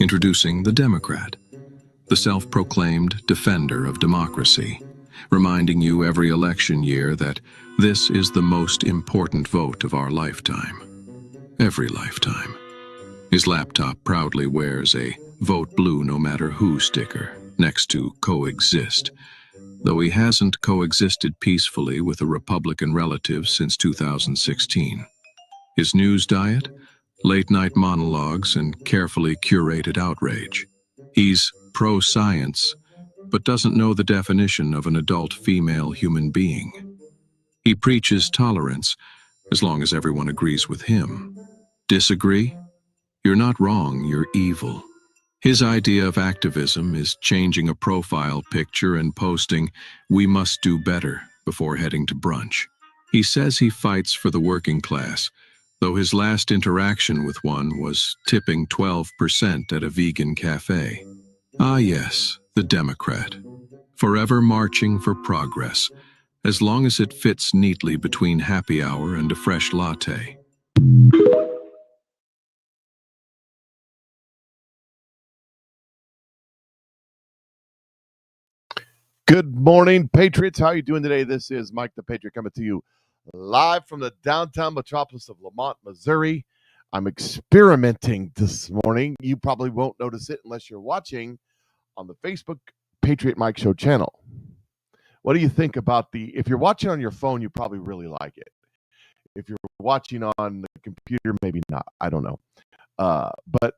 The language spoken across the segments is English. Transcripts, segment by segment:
Introducing the Democrat, the self-proclaimed defender of democracy, reminding you every election year that this is the most important vote of our lifetime. Every lifetime. His laptop proudly wears a "Vote Blue No Matter Who" sticker next to "Coexist," though he hasn't coexisted peacefully with a Republican relative since 2016. His news diet? Late-night monologues and carefully curated outrage. He's pro-science, but doesn't know the definition of an adult female human being. He preaches tolerance, as long as everyone agrees with him. Disagree? You're not wrong, you're evil. His idea of activism is changing a profile picture and posting, "We must do better," before heading to brunch. He says he fights for the working class, though his last interaction with one was tipping 12% at a vegan cafe. Ah yes, the Democrat. Forever marching for progress, as long as it fits neatly between happy hour and a fresh latte. Good morning, Patriots. How are you doing today? This is Mike the Patriot coming to you live from the downtown metropolis of LaMonte, Missouri. I'm experimenting this morning. You probably won't notice it unless you're watching on the Facebook Patriot Mike Show channel. What do you think about if you're watching on your phone, you probably really like it. If you're watching on the computer, maybe not. I don't know. But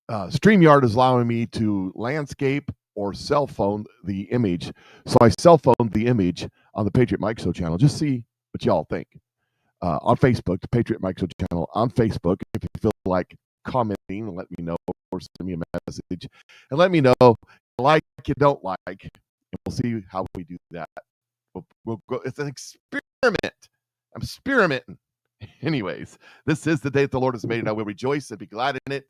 StreamYard is allowing me to landscape or cell phone the image. So I cell phoned the image on the Patriot Mike Show channel. Just see what y'all think. On Facebook, the Patriot Mike Show channel on Facebook. If you feel like commenting, let me know, or send me a message. And let me know like you don't like. And we'll see how we do that. We'll go. It's an experiment. I'm experimenting. Anyways, this is the day that the Lord has made, and I will rejoice and be glad in it.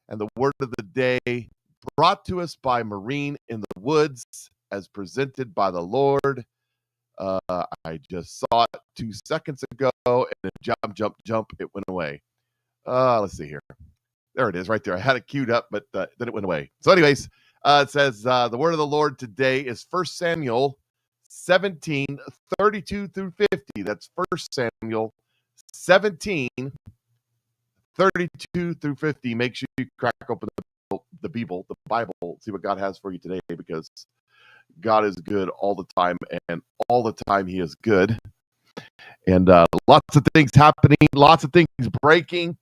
And the word of the day brought to us by Marine in the Woods, as presented by the Lord. I just saw it 2 seconds ago, and then jump, it went away. Let's see here. There it is right there. I had it queued up, but then it went away. So anyways, it says the word of the Lord today is 1 Samuel 17, 32 through 50. That's 1 Samuel 17, 32 through 50. Make sure you crack open the Bible, see what God has for you today, because God is good all the time, and all the time He is good. And lots of things happening, lots of things breaking.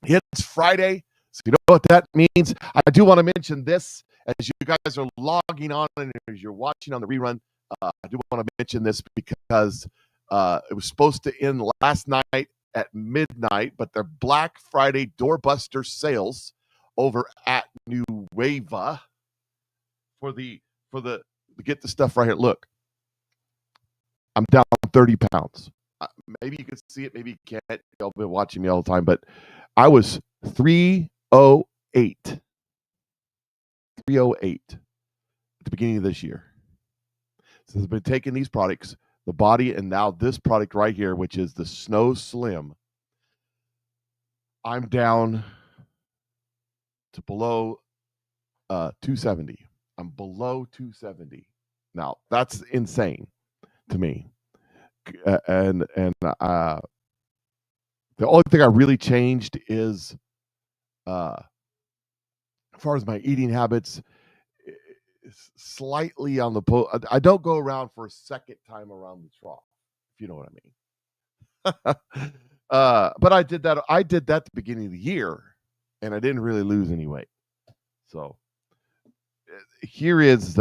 It's Friday, so you know what that means. I do want to mention this as you guys are logging on and as you're watching on the rerun. I do want to mention this because it was supposed to end last night at midnight, but their Black Friday doorbuster sales over at Nueva get the stuff right here. Look, I'm down 30 pounds. Maybe you can see it, maybe you can't. Y'all been watching me all the time, but I was 308 at the beginning of this year. So I've been taking these products, the body, and now this product right here, which is the Snow Slim. I'm down to below 270. I'm below 270. Now, that's insane to me. And the only thing I really changed is as far as my eating habits, slightly on the I don't go around for a second time around the trough, if you know what I mean. But I did that at the beginning of the year, and I didn't really lose any weight. So here is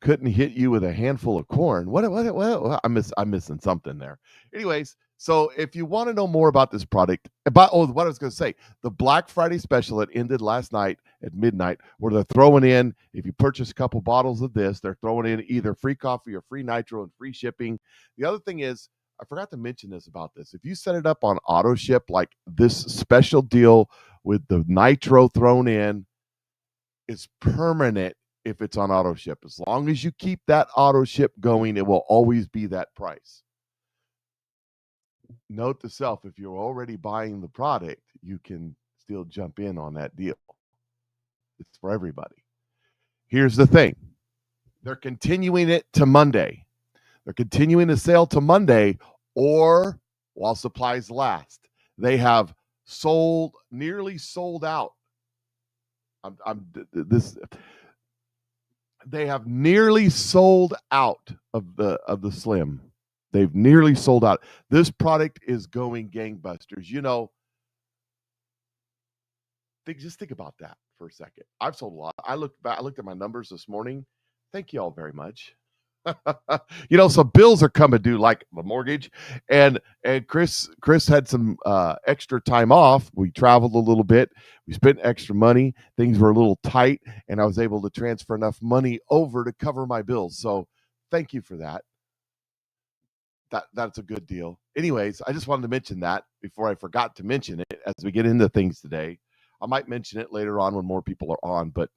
couldn't hit you with a handful of corn. What I'm missing something there. Anyways, so if you want to know more about this product, what I was going to say, the Black Friday special that ended last night at midnight, where they're throwing in, if you purchase a couple bottles of this, they're throwing in either free coffee or free nitro and free shipping. The other thing is, I forgot to mention this about this. If you set it up on auto ship, like this special deal with the nitro thrown in, it's permanent. If it's on auto ship, as long as you keep that auto ship going, it will always be that price. note to self, if you're already buying the product, you can still jump in on that deal. It's for everybody. Here's the thing. They're continuing it to Monday. They're continuing the sale to Monday or while supplies last. They have nearly sold out. They have nearly sold out of the Slim. They've nearly sold out. This product is going gangbusters. Just think about that for a second. I've sold a lot. I looked at my numbers this morning. Thank you all very much. So bills are coming due, like the mortgage, and Chris had some extra time off. We traveled a little bit. We spent extra money. Things were a little tight, and I was able to transfer enough money over to cover my bills. So thank you for that. That's a good deal. Anyways, I just wanted to mention that before I forgot to mention it as we get into things today. I might mention it later on when more people are on, but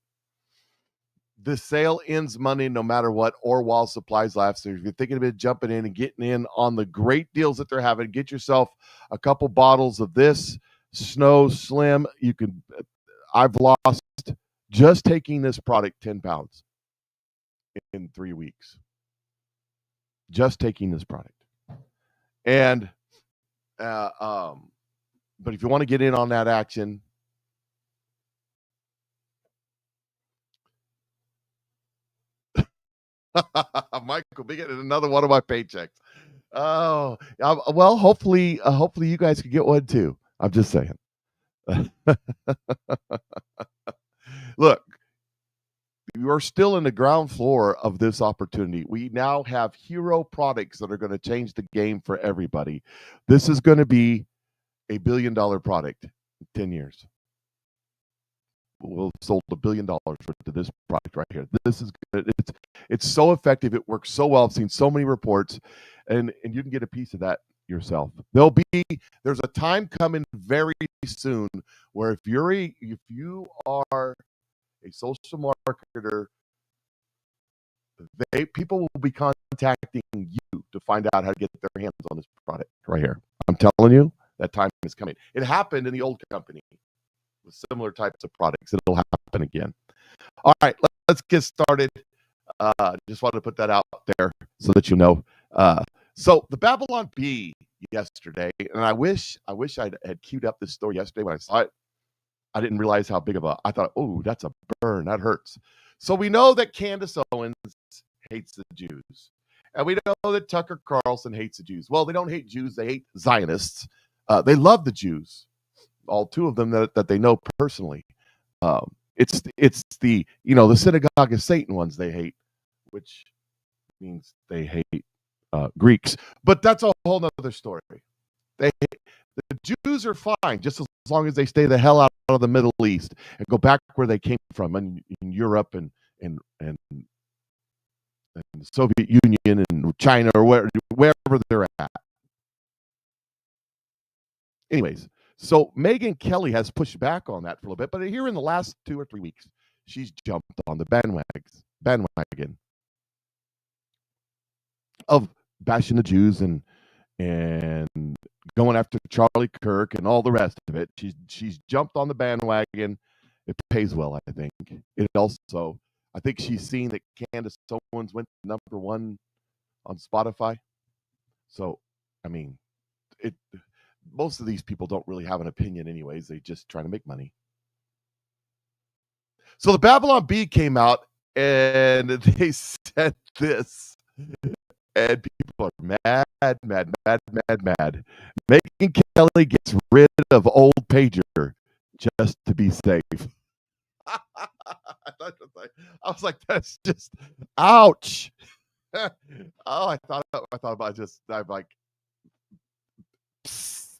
the sale ends Monday no matter what, or while supplies last. So if you're thinking about jumping in and getting in on the great deals that they're having, get yourself a couple bottles of this Snow Slim. I've lost, just taking this product, 10 pounds in 3 weeks. Just taking this product. And, but if you want to get in on that action, Michael, be getting another one of my paychecks. Oh, well, hopefully you guys can get one too. I'm just saying. Look, you are still in the ground floor of this opportunity. We now have hero products that are going to change the game for everybody. This is going to be a $1 billion product in 10 years. We'll have sold $1 billion worth of this product right here. This is good. It's so effective. It works so well. I've seen so many reports, and you can get a piece of that yourself. There's a time coming very soon where if you are a social marketer, people will be contacting you to find out how to get their hands on this product right here. I'm telling you, that time is coming. It happened in the old company with similar types of products. It'll happen again. All right, let's get started. Just wanted to put that out there so that you know. So the Babylon Bee yesterday, and I wish I had queued up this story yesterday when I saw it. I didn't realize how big of I thought, oh, that's a burn. That hurts. So we know that Candace Owens hates the Jews. And we know that Tucker Carlson hates the Jews. Well, they don't hate Jews. They hate Zionists. They love the Jews. All two of them that they know personally. It's the synagogue of Satan ones they hate, which means they hate Greeks. But that's a whole nother story. The Jews are fine just as long as they stay the hell out of the Middle East and go back where they came from in Europe and the Soviet Union and China or wherever they're at. Anyways, so Megyn Kelly has pushed back on that for a little bit, but here in the last 2 or 3 weeks, she's jumped on the bandwagon of bashing the Jews and going after Charlie Kirk and all the rest of it. She's jumped on the bandwagon. It pays well, I think. I think she's seen that Candace Owens went #1 on Spotify. So, I mean, most of these people don't really have an opinion anyways. They just trying to make money. So the Babylon Bee came out and they said this. And people are mad. Megyn Kelly gets rid of old pager just to be safe. I was like, that's just ouch. I thought about I'm like,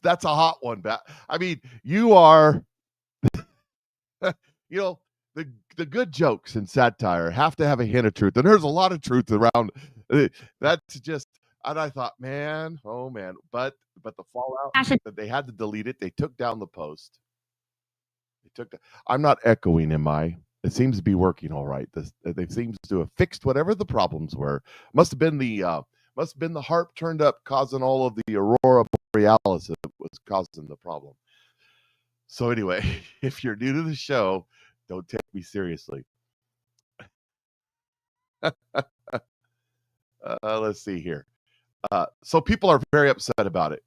that's a hot one. I mean, you are, the good jokes and satire have to have a hint of truth, and there's a lot of truth around. That's just, and I thought, man, but the fallout that they had to delete it. They took down the post. I'm not echoing, am I? It seems to be working all right. They seems to have fixed whatever the problems were. Must have been the harp turned up, causing all of the aurora borealis that was causing the problem. So anyway, if you're new to the show, don't take me seriously. Let's see here. So people are very upset about it.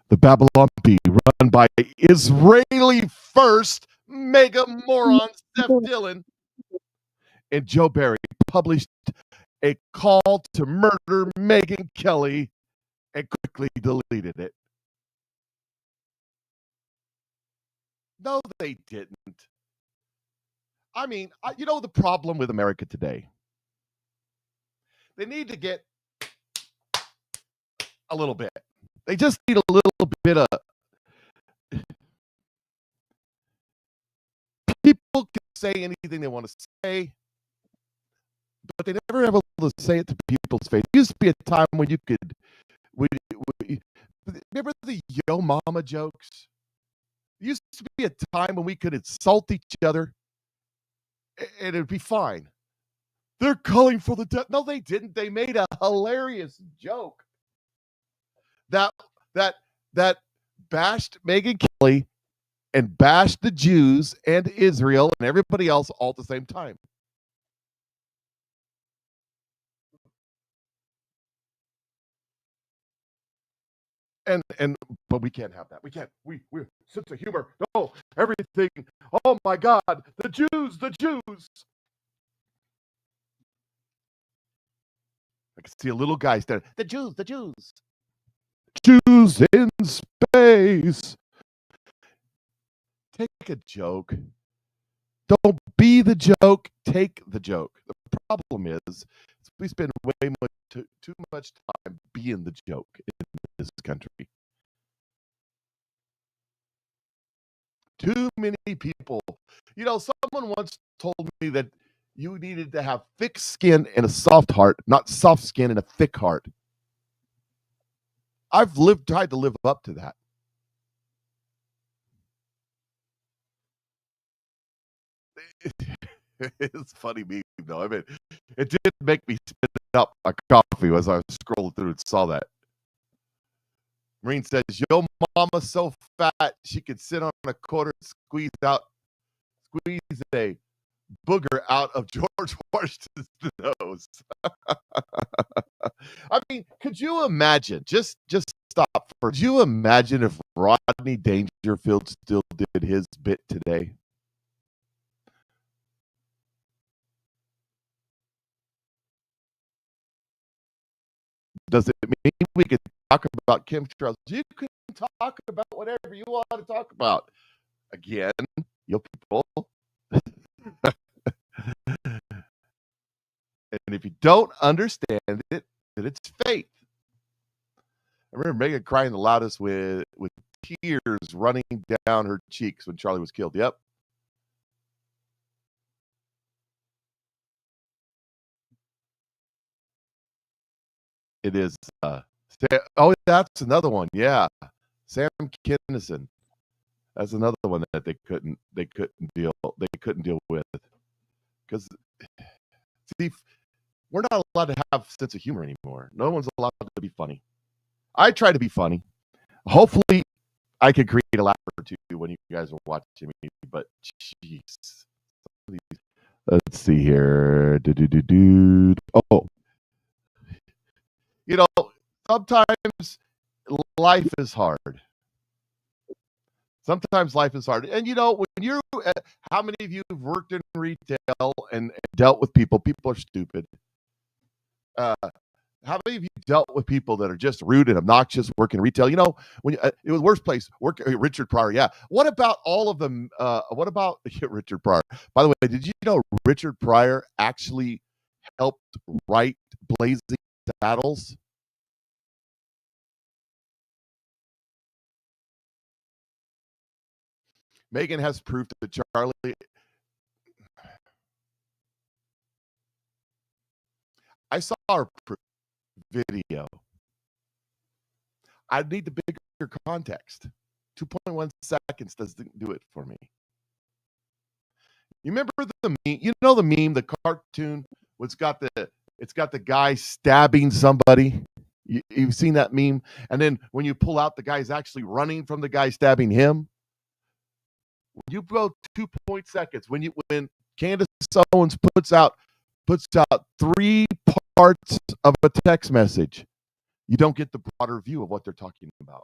The Babylon Bee, run by Israeli first mega moron Steph Dillon and Joe Barry, published a call to murder Megyn Kelly and quickly deleted it. No, they didn't. I mean, you know the problem with America today? They need to get a little bit. They just need a little bit of... People can say anything they want to say, but they never able to say it to people's face. There used to be a time when you could... remember the Yo Mama jokes? There used to be a time when we could insult each other and it'd be fine. They're calling for the death. No, they didn't. They made a hilarious joke that bashed Megyn Kelly and bashed the Jews and Israel and everybody else all at the same time. But we can't have that. We can't. We're sense of humor. No, everything. Oh my God, the Jews, the Jews. I can see a little guy standing. The Jews, the Jews. Jews in space. Take a joke. Don't be the joke. Take the joke. The problem is we spend way too much time being the joke in this country. Too many people. You know, someone once told me that you needed to have thick skin and a soft heart, not soft skin and a thick heart. I've tried to live up to that. It's funny meme though. I mean, it did make me spit up a coffee as I was scrolling through and saw that. Marine says, "Yo, mama's so fat she could sit on a quarter and squeeze a booger out of George Washington's nose." I mean, could you imagine? Just stop. Could you imagine if Rodney Dangerfield still did his bit today? Does it mean we could talk about chemtrails? You can talk about whatever you want to talk about. Again, you people. And if you don't understand it, then it's faith. I remember Megyn crying the loudest with tears running down her cheeks when Charlie was killed. Yep. It is. Oh, that's another one. Yeah, Sam Kinison. That's another one that they couldn't deal with, because see, we're not allowed to have a sense of humor anymore. No one's allowed to be funny. I try to be funny. Hopefully, I can create a laugh or two when you guys are watching me. But jeez, let's see here. Oh, you know, sometimes life is hard. Sometimes life is hard. And, you know, when you're, how many of you have worked in retail and dealt with people? People are stupid. How many of you dealt with people that are just rude and obnoxious working retail? You know, when it was the worst place, Richard Pryor. Yeah. What about all of them? What about Richard Pryor? By the way, did you know Richard Pryor actually helped write Blazing Saddles? Megyn has proof that Charlie. I saw her video. I need the bigger context. 2.1 seconds doesn't do it for me. You remember the meme? You know the meme, the cartoon, it's got the guy stabbing somebody. You've seen that meme, and then when you pull out, the guy's actually running from the guy stabbing him. When you go 2 seconds, when Candace Owens puts out 3 parts of a text message, you don't get the broader view of what they're talking about.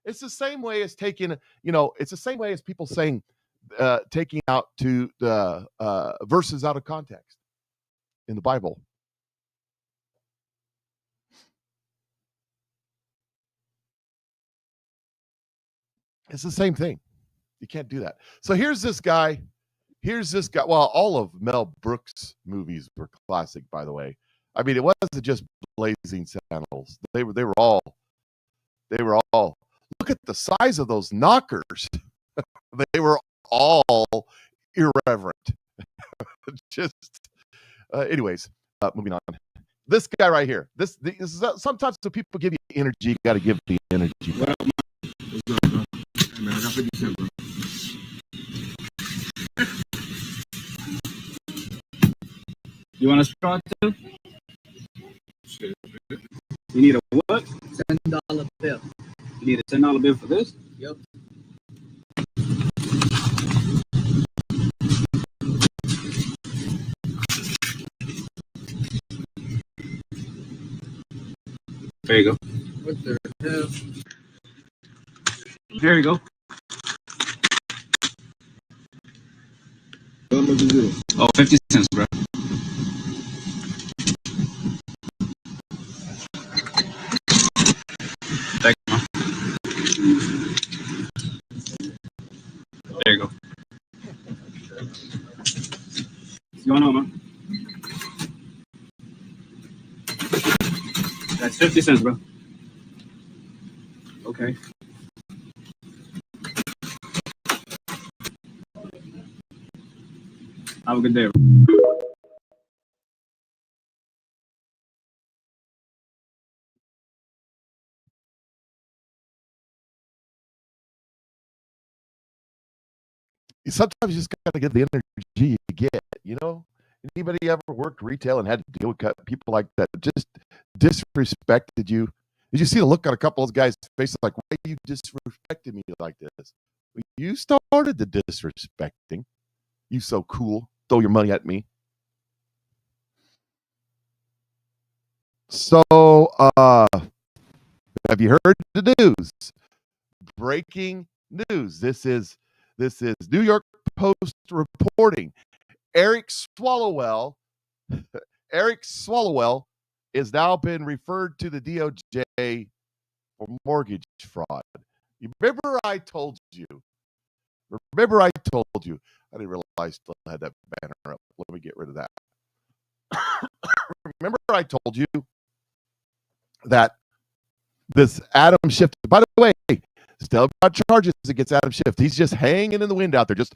It's the same way as it's the same way as people saying taking out to the verses out of context in the Bible. It's the same thing. You can't do that. So here's this guy. Well, all of Mel Brooks' movies were classic, by the way. I mean, it wasn't just Blazing Saddles. They were all. Look at the size of those knockers. They were all irreverent. Just, anyways, moving on. This guy right here. This is sometimes when people give you energy, you got to give the energy. What up, man? What's up, bro? Hey, man, I got 50 cents, bro. You want a straw too? Shit. You need a what? $10 bill. You need a $10 bill for this? Yep. There you go. What the hell? There you go. How much is it? Oh, 50 cents, bro. Thank you, man. There you go. What's going on, man? That's 50 cents, bro. Okay. Have a good day, bro. Sometimes you just got to get the energy you get, Anybody ever worked retail and had to deal with people like that just disrespected you? Did you see the look on a couple of guys' faces like, why you disrespected me like this? Well, you started the disrespecting. You so cool. Throw your money at me. So, have you heard the news? Breaking news. This is New York Post reporting. Eric Swallowell is now been referred to the DOJ for mortgage fraud. You remember I told you. I didn't realize I still had that banner up. Let me get rid of that. Remember I told you that this Adam Schiff, by the way, still got charges against Adam Schiff. He's just hanging in the wind out there, just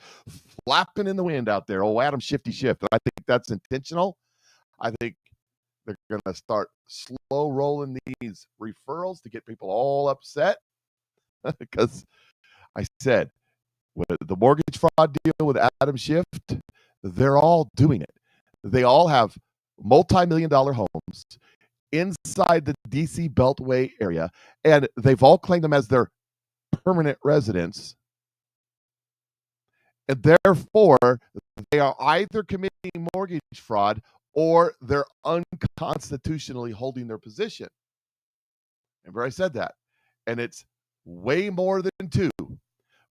flapping in the wind out there. Oh, Adam Shifty Schiff. I think that's intentional. I think they're going to start slow rolling these referrals to get people all upset because I said, with the mortgage fraud deal with Adam Schiff, they're all doing it. They all have multi-million-dollar homes inside the DC Beltway area, and they've all claimed them as their permanent residence. And therefore, they are either committing mortgage fraud or they're unconstitutionally holding their position. Remember I said that. And it's way more than 2.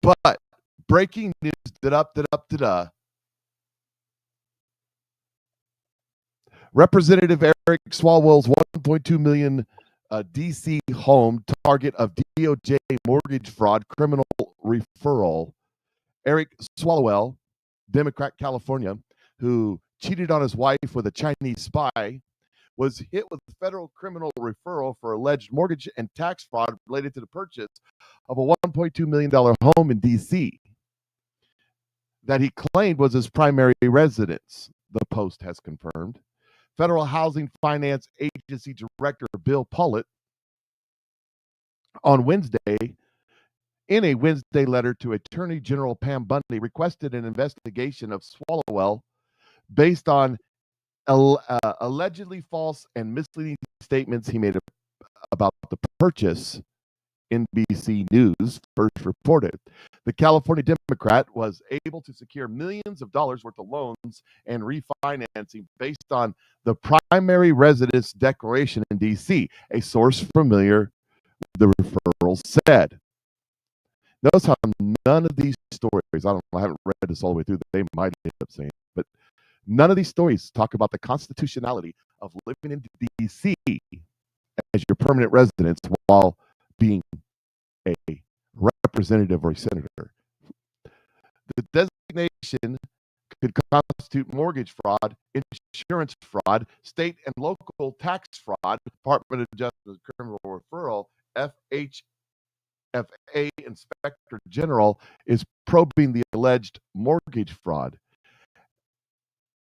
But breaking news, Representative Eric Swalwell's $1.2 million DC home target of DOJ mortgage fraud criminal referral. Eric Swalwell, Democrat, California, who cheated on his wife with a Chinese spy, was hit with a federal criminal referral for alleged mortgage and tax fraud related to the purchase of a $1.2 million home in D.C. that he claimed was his primary residence, the Post has confirmed. Federal Housing Finance Agency Director Bill Pullett on Wednesday, in a Wednesday letter to Attorney General Pam Bundy, requested an investigation of Swalwell based on allegedly false and misleading statements he made about the purchase, NBC News first reported. The California Democrat was able to secure millions of dollars worth of loans and refinancing based on the primary residence declaration in D.C., a source familiar with the referral said. Notice how none of these stories, I haven't read this all the way through, they might end up saying, but none of these stories talk about the constitutionality of living in D.C. as your permanent residence while being a representative or a senator. The designation could constitute mortgage fraud, insurance fraud, state and local tax fraud. Department of Justice Criminal Referral, FHFA Inspector General is probing the alleged mortgage fraud.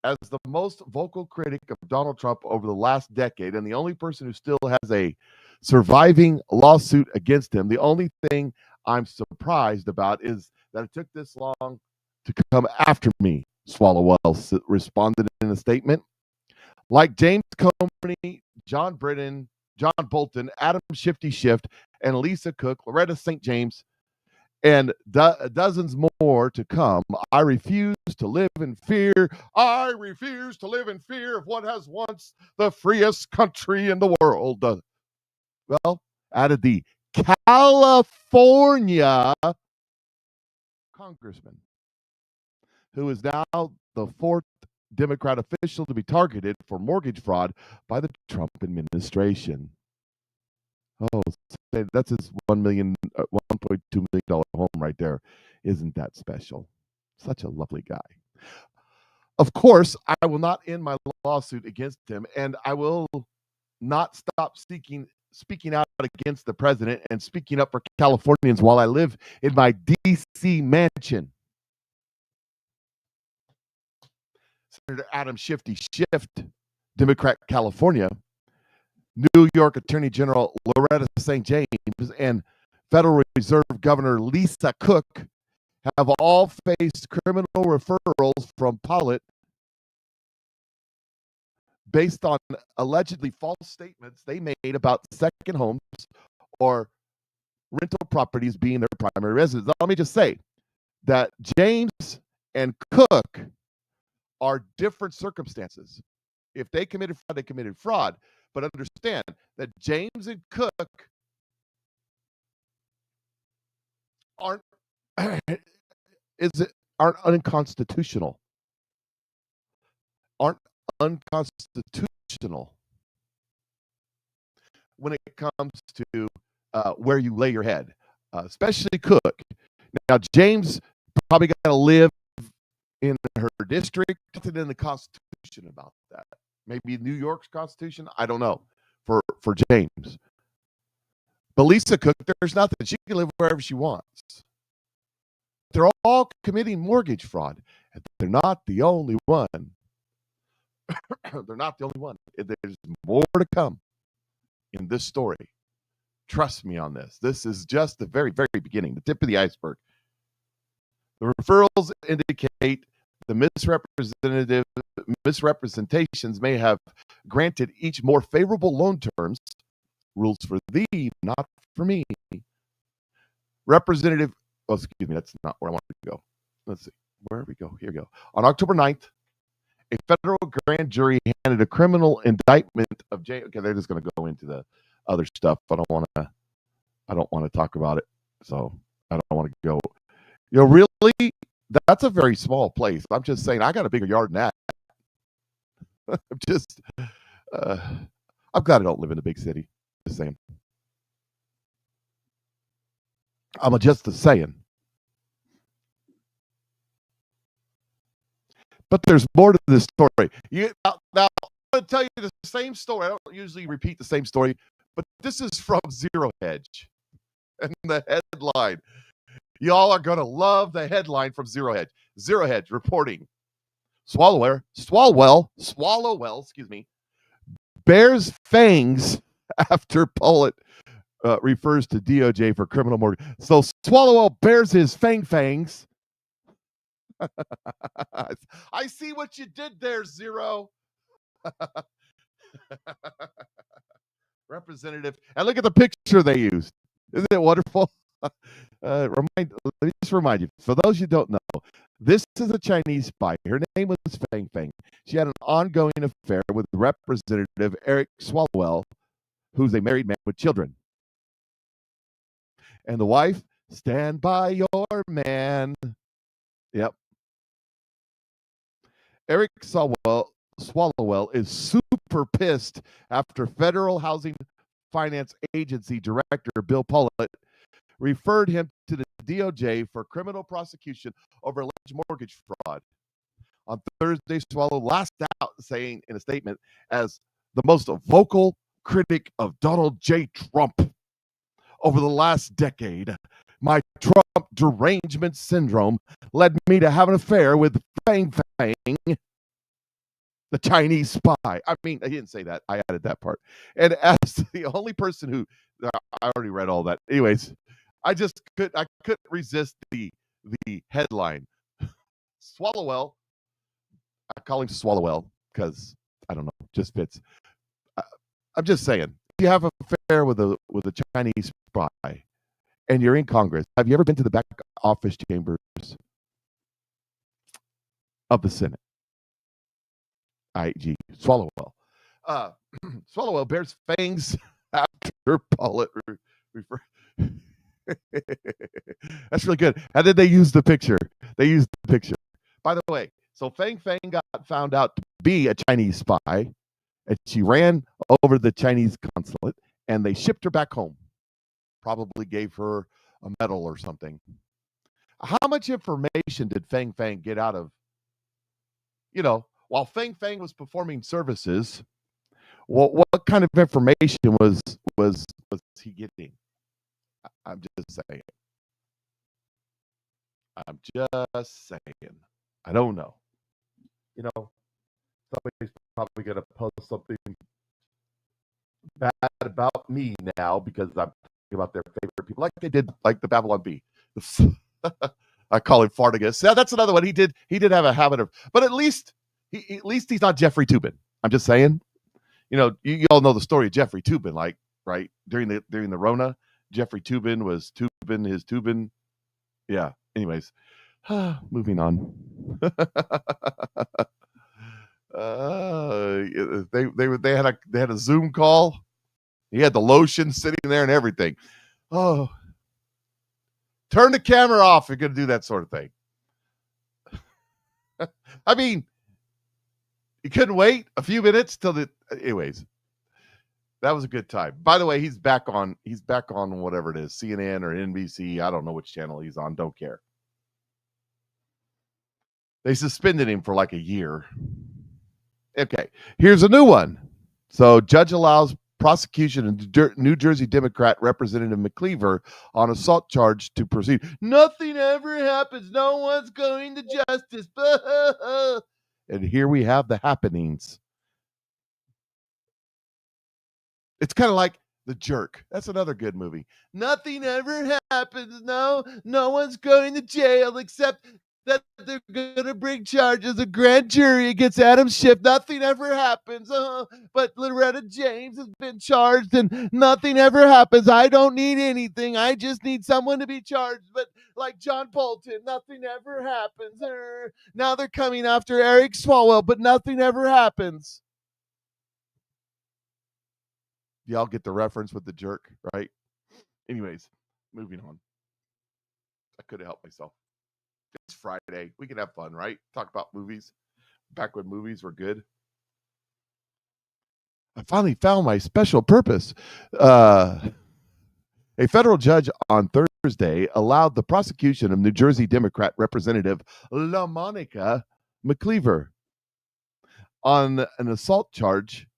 As the most vocal critic of Donald Trump over the last decade, and the only person who still has a surviving lawsuit against him, the only thing I'm surprised about is that it took this long to come after me, Swallowwell responded in a statement. Like James Comey, John Britton, John Bolton, Adam Shifty Shift, and Lisa Cook, Loretta St. James, and dozens more to come. I refuse to live in fear. I refuse to live in fear of what has once the freest country in the world. Well, added the California congressman, who is now the fourth Democrat official to be targeted for mortgage fraud by the Trump administration. Oh, that's his $1.2 million home right there. Isn't that special? Such a lovely guy. Of course, I will not end my lawsuit against him, and I will not stop speaking out against the president and speaking up for Californians while I live in my D.C. mansion. Senator Adam Shifty Shift, Democrat, California, New York Attorney General Loretta St. James, and Federal Reserve Governor Lisa Cook have all faced criminal referrals from Patriot based on allegedly false statements they made about second homes or rental properties being their primary residence. Let me just say that James and Cook are different circumstances. If they committed fraud, they committed fraud. But understand that James and Cook aren't unconstitutional. Aren't unconstitutional when it comes to where you lay your head, especially Cook. Now, James probably got to live in her district. Nothing in the Constitution about that. Maybe New York's Constitution. I don't know for James. But Lisa Cook, there's nothing. She can live wherever she wants. They're all committing mortgage fraud, and they're not the only one. They're not the only one. There's more to come in this story. Trust me on this. This is just the very, very beginning, the tip of the iceberg. The referrals indicate the misrepresentations may have granted each more favorable loan terms. Rules for thee, not for me. Representative, excuse me, that's not where I want to go. Let's see. Where we go? Here we go. On October 9th, a federal grand jury handed a criminal indictment of James. Okay, they're just going to go into the other stuff. I don't want to talk about it. So I don't want to go. Really, that's a very small place. I'm just saying, I got a bigger yard than that. I'm glad I don't live in a big city. Just saying. I'm just saying. But there's more to this story. Now, I'm going to tell you the same story. I don't usually repeat the same story, but this is from Zero Hedge. And the headline. Y'all are going to love the headline from Zero Hedge. Zero Hedge reporting. Swalwell, excuse me, bears fangs after Pollitt refers to DOJ for criminal mortgage. So Swalwell bears his fangs. I see what you did there, Zero. Representative. And look at the picture they used. Isn't it wonderful? Let me just remind you, for those you don't know, this is a Chinese spy. Her name was Fang Fang. She had an ongoing affair with Representative Eric Swalwell, who's a married man with children. And the wife, stand by your man. Yep. Eric Swalwell is super pissed after Federal Housing Finance Agency Director Bill Pollitt referred him to the DOJ for criminal prosecution over alleged mortgage fraud. On Thursday, Swalwell lashed out, saying in a statement, as the most vocal critic of Donald J. Trump over the last decade, my Trump derangement syndrome led me to have an affair with Fang Fang, the Chinese spy. I mean, I didn't say that. I added that part. And as the only person who, I already read all that. Anyways, I couldn't resist the headline. Swalwell, I call him Swalwell because I don't know, just fits. I'm just saying, you have an affair with a Chinese spy, and you're in Congress. Have you ever been to the back office chambers of the Senate? IG Swalwell. Swalwell bears fangs after Pollitt refer. That's really good. How did they use the picture? They used the picture. By the way, so Fang Fang got found out to be a Chinese spy, and she ran over the Chinese consulate, and they shipped her back home. Probably gave her a medal or something. How much information did Fang Fang get out of, while Fang Fang was performing services, what kind of information was he getting? I'm just saying. I don't know. Somebody's probably going to post something bad about me now because I'm talking about their favorite people, like they did, like the Babylon Bee. I call him Fartigus. Yeah, that's another one. He did have a habit of, but at least he's not Jeffrey Toobin. I'm just saying. You all know the story of Jeffrey Toobin, like, right? During the Rona, Jeffrey Toobin was Toobin his Toobin. Yeah. Anyways, moving on. They had a Zoom call. He had the lotion sitting there and everything. Oh, turn the camera off if you're going to do that sort of thing. I mean, you couldn't wait a few minutes till anyways, that was a good time. By the way, he's back on whatever it is, CNN or NBC. I don't know which channel he's on. Don't care. They suspended him for like a year. Okay, here's a new one. So judge allows prosecution of New Jersey Democrat Representative McCleaver on assault charge to proceed. Nothing ever happens. No one's going to justice. And here we have the happenings. It's kind of like The Jerk. That's another good movie. Nothing ever happens. No one's going to jail except that they're going to bring charges. A grand jury against Adam Schiff. Nothing ever happens. But Loretta James has been charged and nothing ever happens. I don't need anything. I just need someone to be charged. But like John Bolton, nothing ever happens. Now they're coming after Eric Swalwell, but nothing ever happens. Y'all get the reference with The Jerk, right? Anyways, moving on. I couldn't help myself. It's Friday. We can have fun, right? Talk about movies. Back when movies were good. I finally found my special purpose. A federal judge on Thursday allowed the prosecution of New Jersey Democrat Representative LaMonte McCleaver on an assault charge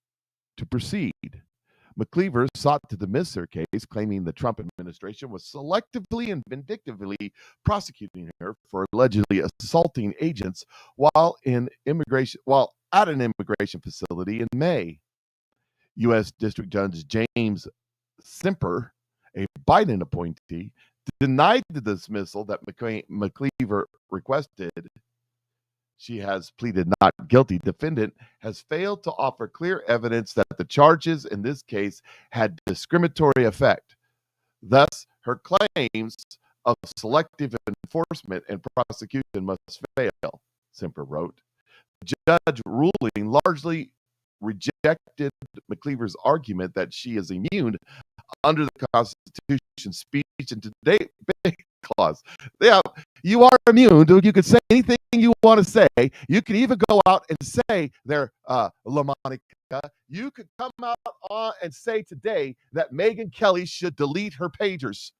to proceed. McCleaver sought to dismiss her case, claiming the Trump administration was selectively and vindictively prosecuting her for allegedly assaulting agents while at an immigration facility in May. U.S. District Judge James Simper, a Biden appointee, denied the dismissal that McCleaver requested. She has pleaded not guilty. Defendant has failed to offer clear evidence that the charges in this case had discriminatory effect. Thus, her claims of selective enforcement and prosecution must fail, Semper wrote. The judge ruling largely rejected McCleaver's argument that she is immune under the Constitution speech and debate clause. Yeah, you are immune, dude. You can say anything you want to say. You can even go out and say there, LaMonte. You could come out and say today that Megyn Kelly should delete her pagers.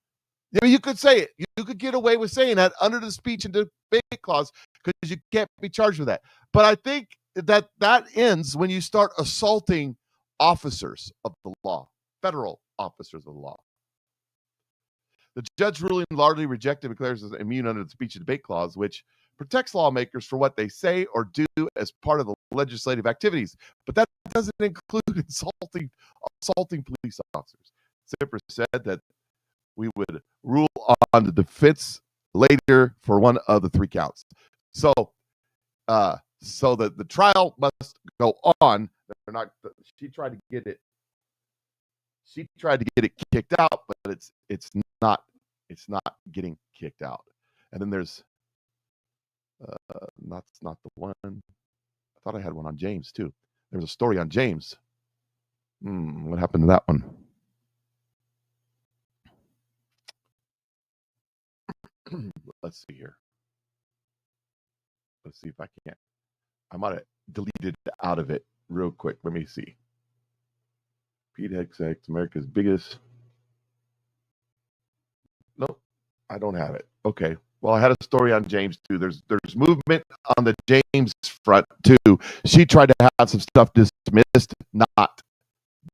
I mean, you could say it. You could get away with saying that under the speech and debate clause because you can't be charged with that. But I think that ends when you start assaulting officers of the law, federal officers of the law. The judge ruling largely rejected McCleaver's as immune under the speech and debate clause, which protects lawmakers for what they say or do as part of the legislative activities. But that doesn't include assaulting police officers. Semper said that we would rule on the defense later for one of the three counts. So that the trial must go on. They're not. She tried to get it kicked out, but it's not getting kicked out. And then there's that's not the one. I thought I had one on James too. There was a story on James. What happened to that one? Let's see here. Let's see if I can't. I might have deleted out of it real quick. Let me see. Pete XX, America's biggest. Nope, I don't have it. Okay. Well, I had a story on James too. There's movement on the James front too. She tried to have some stuff dismissed, not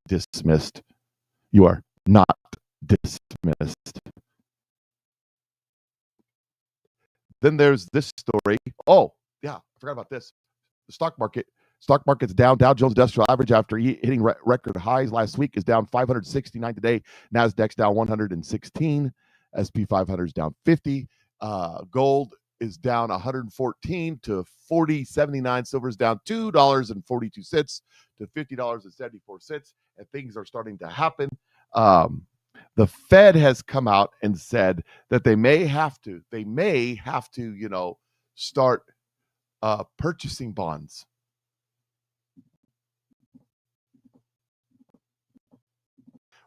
dismissed. You are not dismissed. Then there's this story. Oh, yeah, I forgot about this. The stock market's down. Dow Jones Industrial Average, after hitting record highs last week, is down 569 today. Nasdaq's down 116. SP 500 is down 50. Gold is down 114 to 40.79. Silver is down $2.42 to $50.74. And things are starting to happen. The Fed has come out and said that they may have to, start purchasing bonds.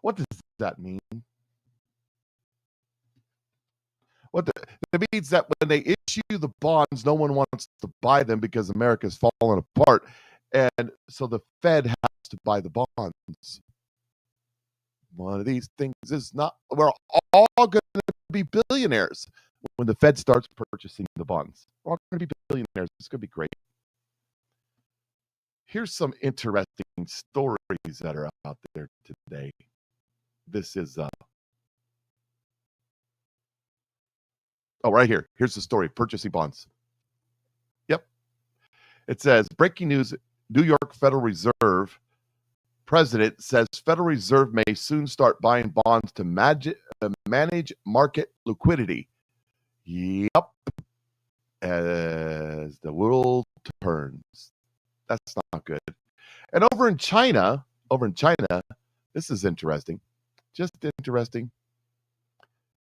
What does that mean? It means that when they issue the bonds, no one wants to buy them because America's falling apart. And so the Fed has to buy the bonds. One of these things is not, we're all going to be billionaires when the Fed starts purchasing the bonds. We're all going to be billionaires. It's going to be great. Here's some interesting stories that are out there today. This is, right here. Here's the story, purchasing bonds. Yep. It says, breaking news, New York Federal Reserve president says Federal Reserve may soon start buying bonds to manage market liquidity. Yep. As the world turns. That's not good. And over in China, this is interesting. Just interesting.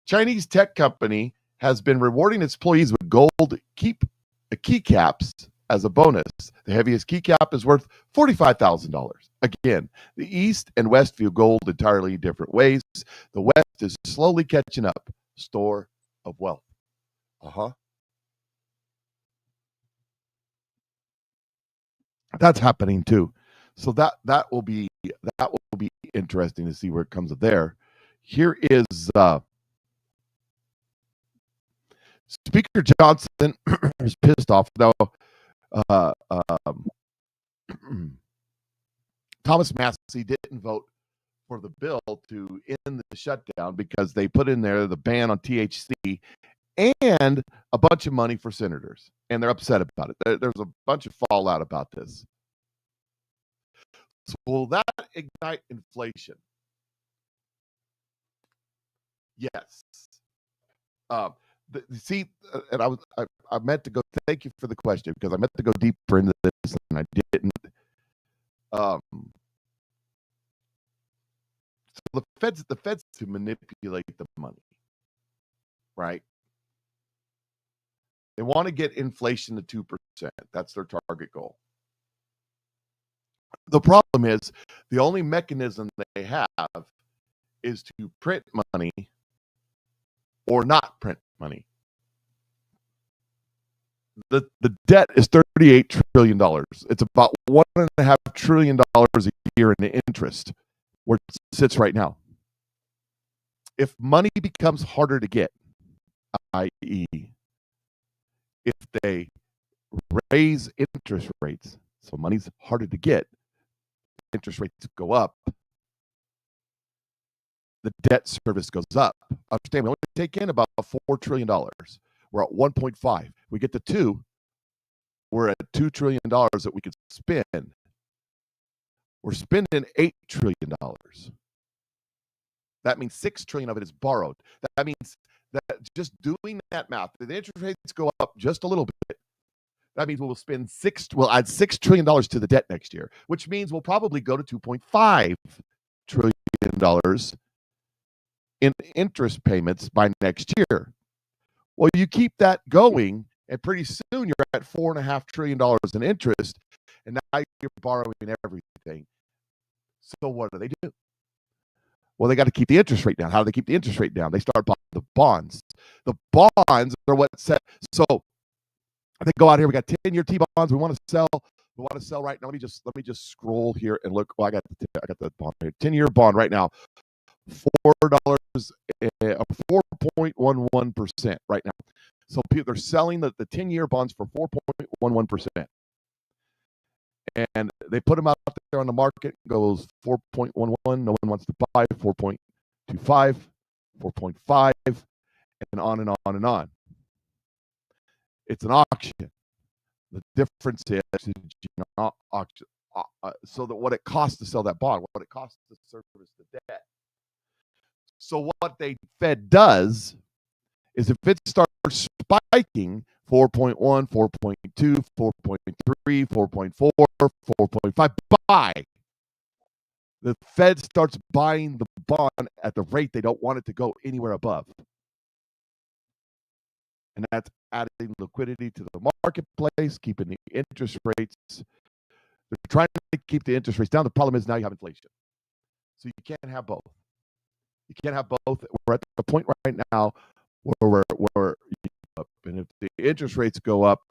Chinese tech company has been rewarding its employees with gold keycaps as a bonus. The heaviest keycap is worth $45,000. Again, the East and West view gold entirely different ways. The West is slowly catching up. Store of wealth. That's happening too. So that will be interesting to see where it comes there. Here is Speaker Johnson is pissed off though. Thomas Massey didn't vote for the bill to end the shutdown because they put in there the ban on THC and a bunch of money for senators, and they're upset about it. There's a bunch of fallout about this. So will that ignite inflation? Yes. I meant to go. Thank you for the question, because I meant to go deeper into this and I didn't. So the feds to manipulate the money, right? They want to get inflation to 2%. That's their target goal. The problem is the only mechanism they have is to print money or not print money. The debt is $38 trillion. It's about $1.5 trillion a year in interest, where it sits right now. If money becomes harder to get, i.e., if they raise interest rates, so money's harder to get, interest rates go up, the debt service goes up. Understand, we only take in about $4 trillion. We're at 1.5. We get to 2, we're at $2 trillion that we could spend. We're spending $8 trillion. That means $6 trillion of it is borrowed. That means that just doing that math, the interest rates go up just a little bit. That means we'll add $6 trillion to the debt next year, which means we'll probably go to $2.5 trillion in interest payments by next year. Well, you keep that going, and pretty soon you're at $4.5 trillion in interest, and now you're borrowing everything. So what do? Well, they got to keep the interest rate down. How do they keep the interest rate down? They start buying the bonds. The bonds are what set. So they go out here. We got 10-year T-bonds. We want to sell. We want to sell right now. Let me just scroll here and look. Well, I got the bond here. 10-year bond right now, $4.11% right now. So they're selling the 10-year bonds for 4.11%. And they put them out there on the market. Goes 4.11. No one wants to buy 4.25, 4.5, and on and on and on. It's an auction. The difference is not auction. So that what it costs to sell that bond, what it costs to service the debt. So what the Fed does is if it starts spiking 4.1, 4.2, 4.3, 4.4, 4.5, buy. The Fed starts buying the bond at the rate they don't want it to go anywhere above. And that's adding liquidity to the marketplace, keeping the interest rates. They're trying to keep the interest rates down. The problem is now you have inflation. So you can't have both. You can't have both. We're at the point right now where we're up. And if the interest rates go up,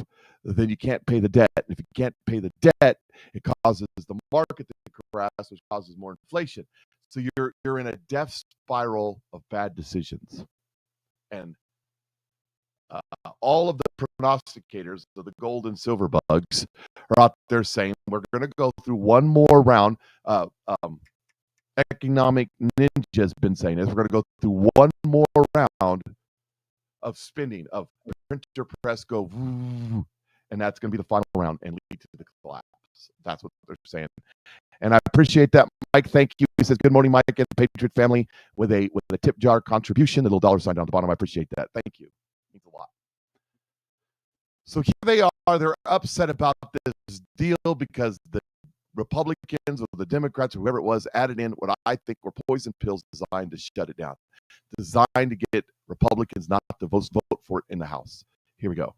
then you can't pay the debt. And if you can't pay the debt, it causes the market to crash, which causes more inflation. So you're in a death spiral of bad decisions. And all of the prognosticators of the gold and silver bugs are out there saying we're going to go through one more round. Economic Ninja has been saying this. We're going to go through one more round of spending, of printer press go, and that's going to be the final round and lead to the collapse. That's what they're saying. And I appreciate that, Mike. Thank you. He says, good morning, Mike, and the Patriot family, with a tip jar contribution, the little dollar sign down at the bottom. I appreciate that. Thank you. It means a lot. So here they are. They're upset about this deal because the Republicans or the Democrats, or whoever it was, added in what I think were poison pills designed to shut it down, designed to get Republicans not to vote for it in the House. Here we go.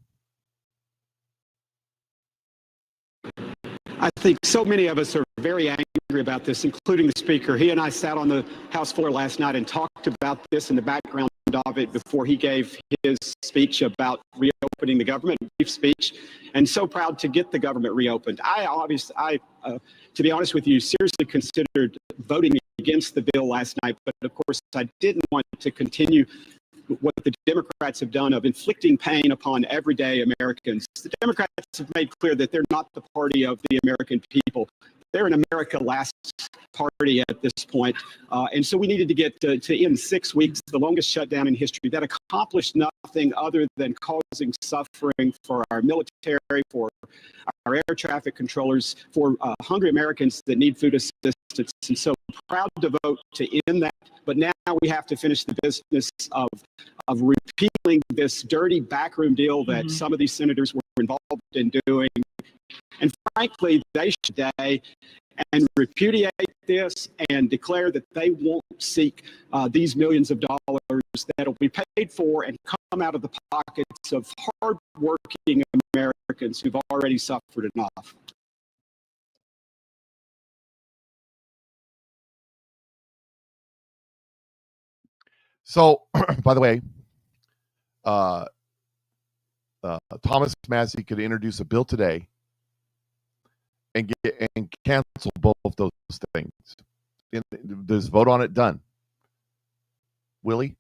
I think so many of us are very angry about this, including the speaker. He and I sat on the House floor last night and talked about this in the background of it before he gave his speech about reopening the government, brief speech, and so proud to get the government reopened. To be honest with you, seriously considered voting against the bill last night, but of course I didn't want to continue what the Democrats have done of inflicting pain upon everyday Americans. The Democrats have made clear that they're not the party of the American people. They're an America Last party at this point. And so we needed to get to end 6 weeks, the longest shutdown in history, that accomplished nothing other than causing suffering for our military, for our air traffic controllers, for hungry Americans that need food assistance. And so proud to vote to end that, but now we have to finish the business of repealing this dirty backroom deal that some of these senators were involved in doing. And frankly, they should today and repudiate this and declare that they won't seek these millions of dollars that will be paid for and come out of the pockets of hardworking Americans who've already suffered enough. So, by the way, Thomas Massey could introduce a bill today and cancel both those things. There's a vote on it, done. Will he?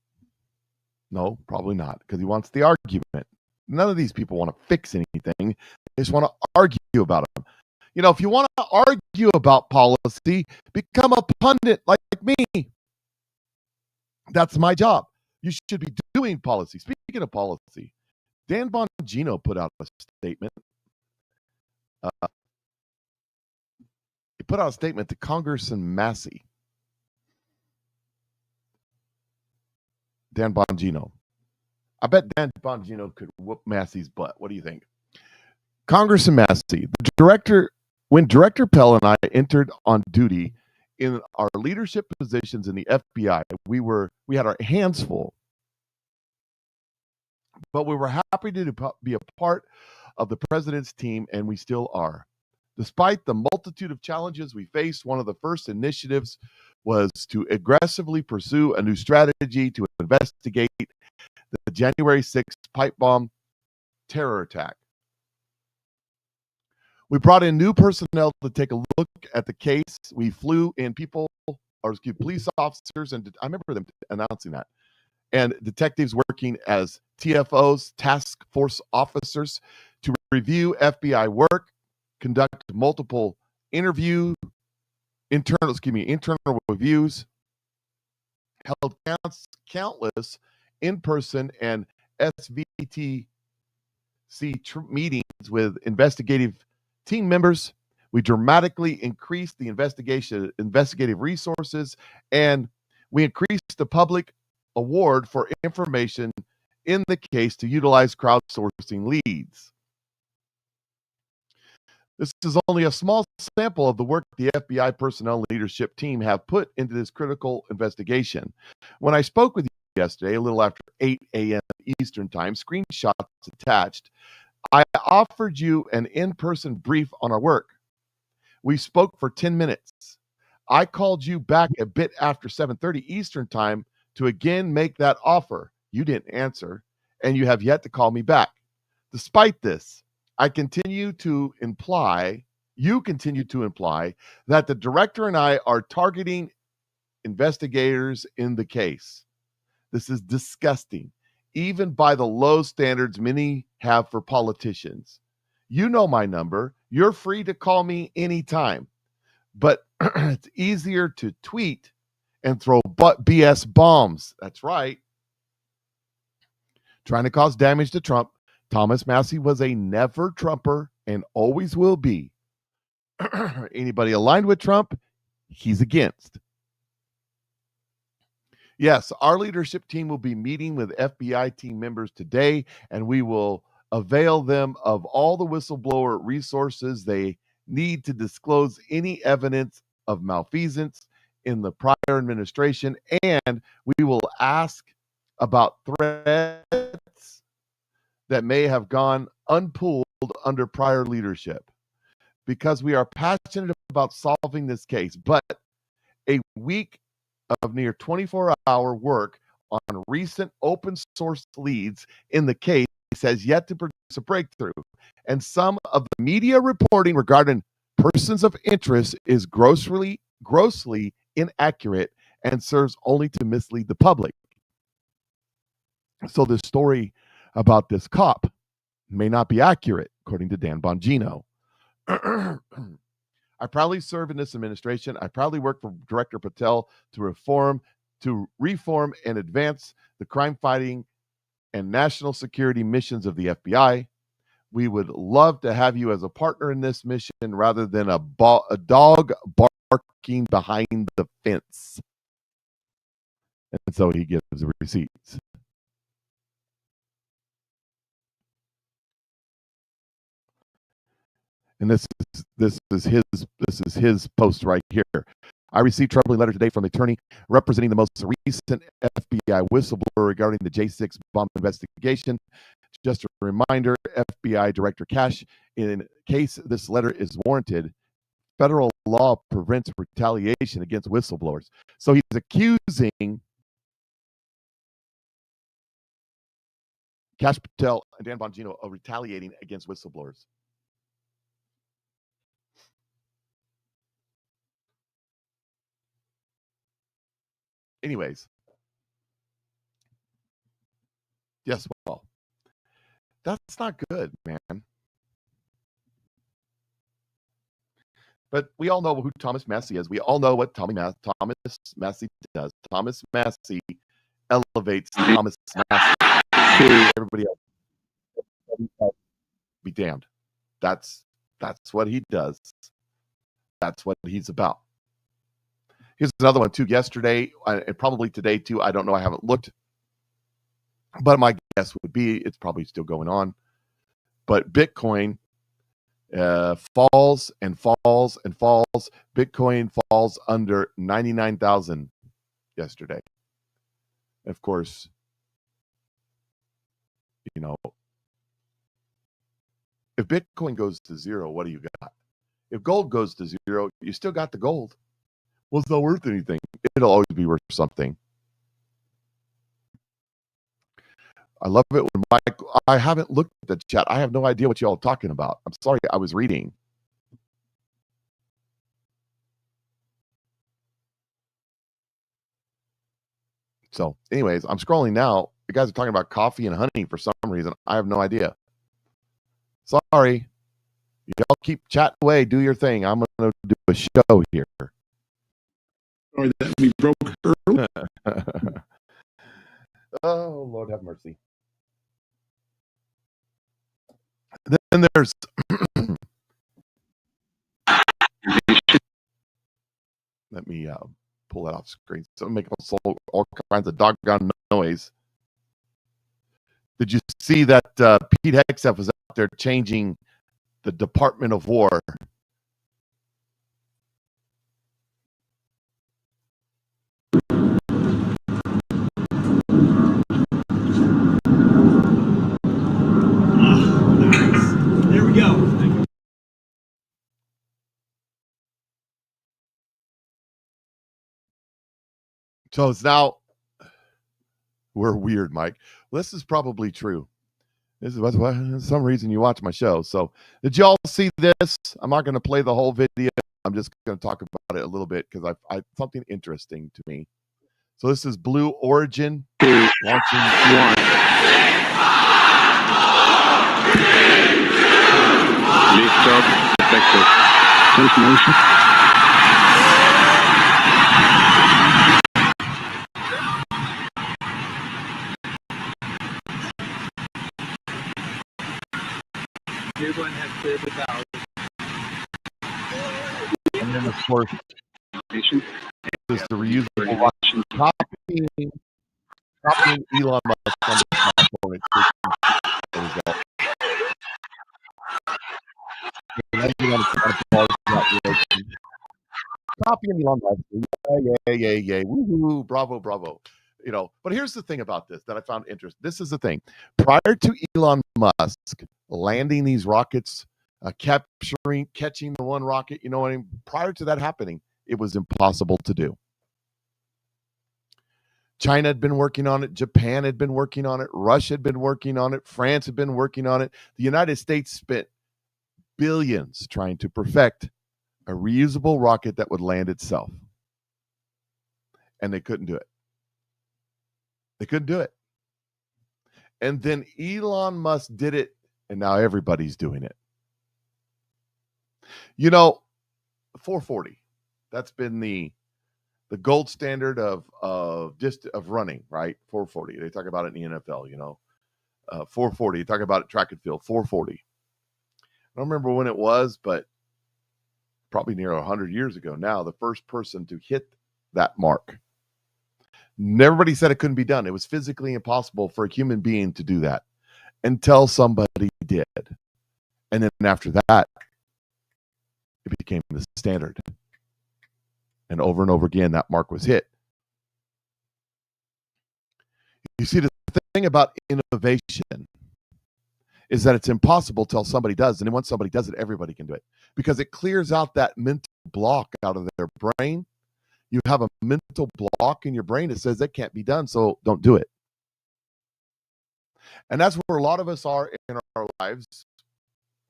No, probably not, because he wants the argument. None of these people want to fix anything. They just want to argue about them. You know, if you want to argue about policy, become a pundit like me. That's my job. You should be doing policy. Speaking of policy, Dan Bongino put out a statement. He put out a statement to Congressman Massey. Dan Bongino. I bet Dan Bongino could whoop Massey's butt. What do you think? Congressman Massey, the director, when Director Pell and I entered on duty in our leadership positions in the FBI, we had our hands full. But we were happy to be a part of the president's team, and we still are. Despite the multitude of challenges we faced, one of the first initiatives was to aggressively pursue a new strategy to investigate the January 6th pipe bomb terror attack. We brought in new personnel to take a look at the case. We flew in police officers, and I remember them announcing that, and detectives working as TFOs, task force officers, to review FBI work, conduct multiple internal reviews, held countless in-person and SVTC meetings with investigative team members. We dramatically increased the investigative resources, and we increased the public award for information in the case to utilize crowdsourcing leads. This is only a small sample of the work the FBI personnel leadership team have put into this critical investigation. When I spoke with you yesterday, a little after 8 a.m. Eastern Time, screenshots attached, I offered you an in-person brief on our work. We spoke for 10 minutes. I called you back a bit after 7:30 Eastern Time to again make that offer. You didn't answer, and you have yet to call me back. Despite this, you continue to imply that the director and I are targeting investigators in the case. This is disgusting, even by the low standards many have for politicians. You know my number. You're free to call me anytime. But it's easier to tweet and throw BS bombs. That's right. Trying to cause damage to Trump. Thomas Massey was a never Trumper and always will be. Anybody aligned with Trump, he's against. Yes, our leadership team will be meeting with FBI team members today, and we will avail them of all the whistleblower resources they need to disclose any evidence of malfeasance in the prior administration, and we will ask about threats that may have gone unpulled under prior leadership, because we are passionate about solving this case. But a week of near 24-hour work on recent open source leads in the case has yet to produce a breakthrough, and some of the media reporting regarding persons of interest is grossly inaccurate and serves only to mislead the public. So this story about this cop may not be accurate, according to Dan Bongino. I proudly serve in this administration. I proudly work for Director Patel to reform and advance the crime-fighting and national security missions of the FBI. We would love to have you as a partner in this mission rather than a dog parking behind the fence. And so he gives the receipts. And this is his post right here. I received troubling letter today from the attorney representing the most recent FBI whistleblower regarding the J6 bomb investigation. Just a reminder, FBI Director Cash, in case this letter is warranted, federal law prevents retaliation against whistleblowers. So he's accusing Cash Patel and Dan Bongino of retaliating against whistleblowers. Anyways, yes, well, that's not good, man. But we all know who Thomas Massey is. We all know what Thomas Massey does. Thomas Massey elevates Thomas Massey. Everybody else be damned. That's what he does. That's what he's about. Here's another one too. Yesterday and probably today too. I don't know. I haven't looked, but my guess would be it's probably still going on. But Bitcoin falls and falls and falls. Bitcoin falls under 99,000 yesterday. Of course, you know, if Bitcoin goes to zero, what do you got? If gold goes to zero, you still got the gold. Well, it's not worth anything. It'll always be worth something. I love it when Mike. I haven't looked at the chat. I have no idea what y'all are talking about. I'm sorry. I was reading. So, anyways, I'm scrolling now. You guys are talking about coffee and honey for some reason. I have no idea. Sorry. Y'all keep chatting away. Do your thing. I'm going to do a show here. Sorry that we broke early. Oh, Lord have mercy. Then there's let me pull that off screen. So I'm making all kinds of doggone noise. Did you see that Pete Hegseth was out there changing the Department of War? Nice. There we go. So it's now we're weird, Mike. Well, this is probably true. This is why some reason you watch my show. So did y'all see this? I'm not going to play the whole video. I'm just going to talk about it a little bit because I something interesting to me. So this is Blue Origin launching one. Lift up, effective. Take motion. You're going to have to clear the valve. And then, of course, this is the reusable watch. Copying Elon Musk on the platform. Copying Elon Musk. Yeah. Woohoo. Bravo. You know, but here's the thing about this that I found interesting. This is the thing. Prior to Elon Musk landing these rockets, catching the one rocket, you know what I mean? Prior to that happening, it was impossible to do. China had been working on it. Japan had been working on it. Russia had been working on it. France had been working on it. The United States spent billions trying to perfect a reusable rocket that would land itself. And they couldn't do it. They couldn't do it. And then Elon Musk did it, and now everybody's doing it. You know, 440. That's been the gold standard of running, right? 440. They talk about it in the NFL, you know. 440. You talk about it track and field, 440. I don't remember when it was, but probably near 100 years ago now, the first person to hit that mark. Everybody said it couldn't be done. It was physically impossible for a human being to do that until somebody did. And then after that, it became the standard. And over again, that mark was hit. You see, the thing about innovation is that it's impossible till somebody does. And then once somebody does it, everybody can do it. Because it clears out that mental block out of their brain. You have a mental block in your brain that says that can't be done, so don't do it. And that's where a lot of us are in our lives,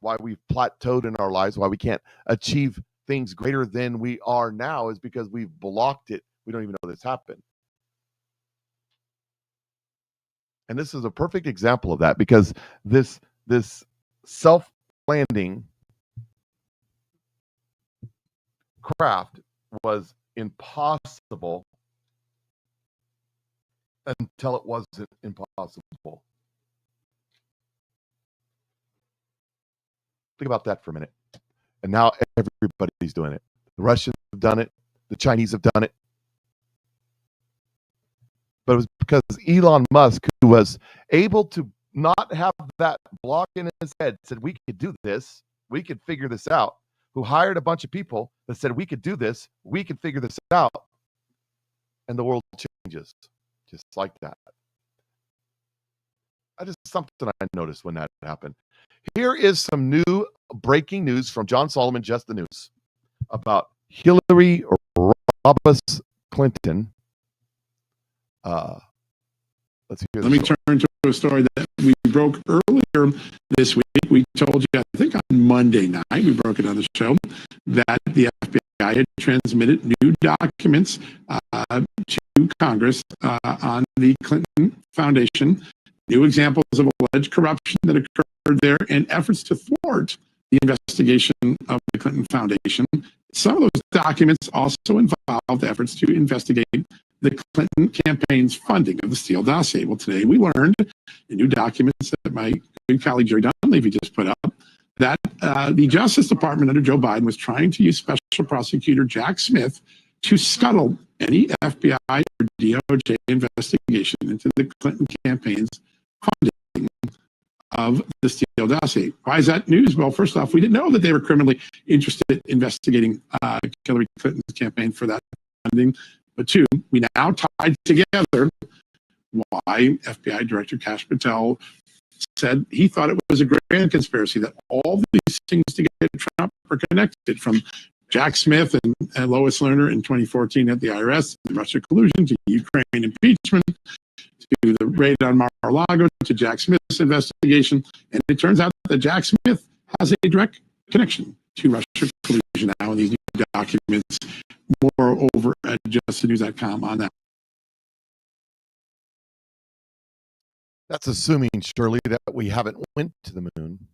why we've plateaued in our lives, why we can't achieve things greater than we are now, is because we've blocked it. We don't even know this happened. And this is a perfect example of that, because this self-landing craft was impossible until it wasn't impossible. Think about that for a minute. And now everybody's doing it. The Russians have done it. The Chinese have done it. But it was because Elon Musk, who was able to not have that block in his head, said we could do this, we could figure this out, who hired a bunch of people that said we could do this, we could figure this out, and the world changes just like that. That is something I noticed when that happened. Here is some new breaking news from John Solomon, Just the News, about Hillary Roberts Clinton. Let's hear. Let me turn to a story that we broke earlier this week. We told you, I think on Monday night, we broke it on the show, that the FBI had transmitted new documents to Congress on the Clinton Foundation, new examples of alleged corruption that occurred there, and efforts to thwart the investigation of the Clinton Foundation. Some of those documents also involved efforts to investigate the Clinton campaign's funding of the Steele dossier. Well, today we learned in new documents that my good colleague Jerry Dunleavy just put up that the Justice Department under Joe Biden was trying to use Special Prosecutor Jack Smith to scuttle any FBI or DOJ investigation into the Clinton campaign's funding of the Steele dossier. Why is that news? Well, first off, we didn't know that they were criminally interested in investigating Hillary Clinton's campaign for that funding. But two, we now tied together why FBI Director Kash Patel said he thought it was a grand conspiracy, that all these things to get Trump are connected, from Jack Smith and Lois Lerner in 2014 at the IRS, the Russia collusion, to Ukraine impeachment, to the raid on Mar-a-Lago, to Jack Smith's investigation. And it turns out that Jack Smith has a direct connection to Russia collusion now in these new documents. More over at justthenews.com on that. That's assuming, surely, that we haven't went to the moon.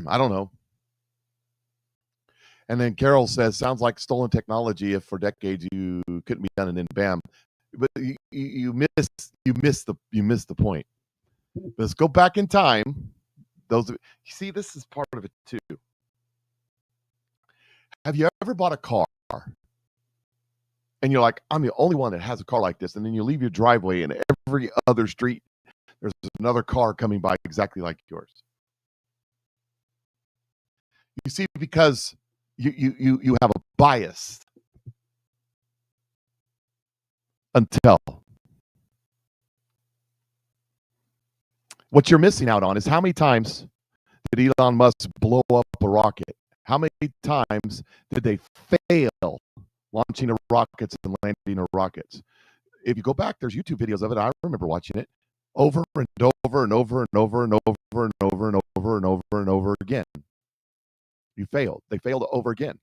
I don't know. And then Carol says, sounds like stolen technology if for decades you couldn't be done, and then bam. But you missed the point. Let's go back in time. You see, this is part of it too. Have you ever bought a car and you're like, I'm the only one that has a car like this, and then you leave your driveway and every other street there's another car coming by exactly like yours? You see, because you have a bias until what you're missing out on is how many times did Elon Musk blow up a rocket? How many times did they fail launching a rockets and landing a rockets? If you go back, there's YouTube videos of it. I remember watching it over and over and over and over and over and over and over and over and over again. You failed. They failed over again.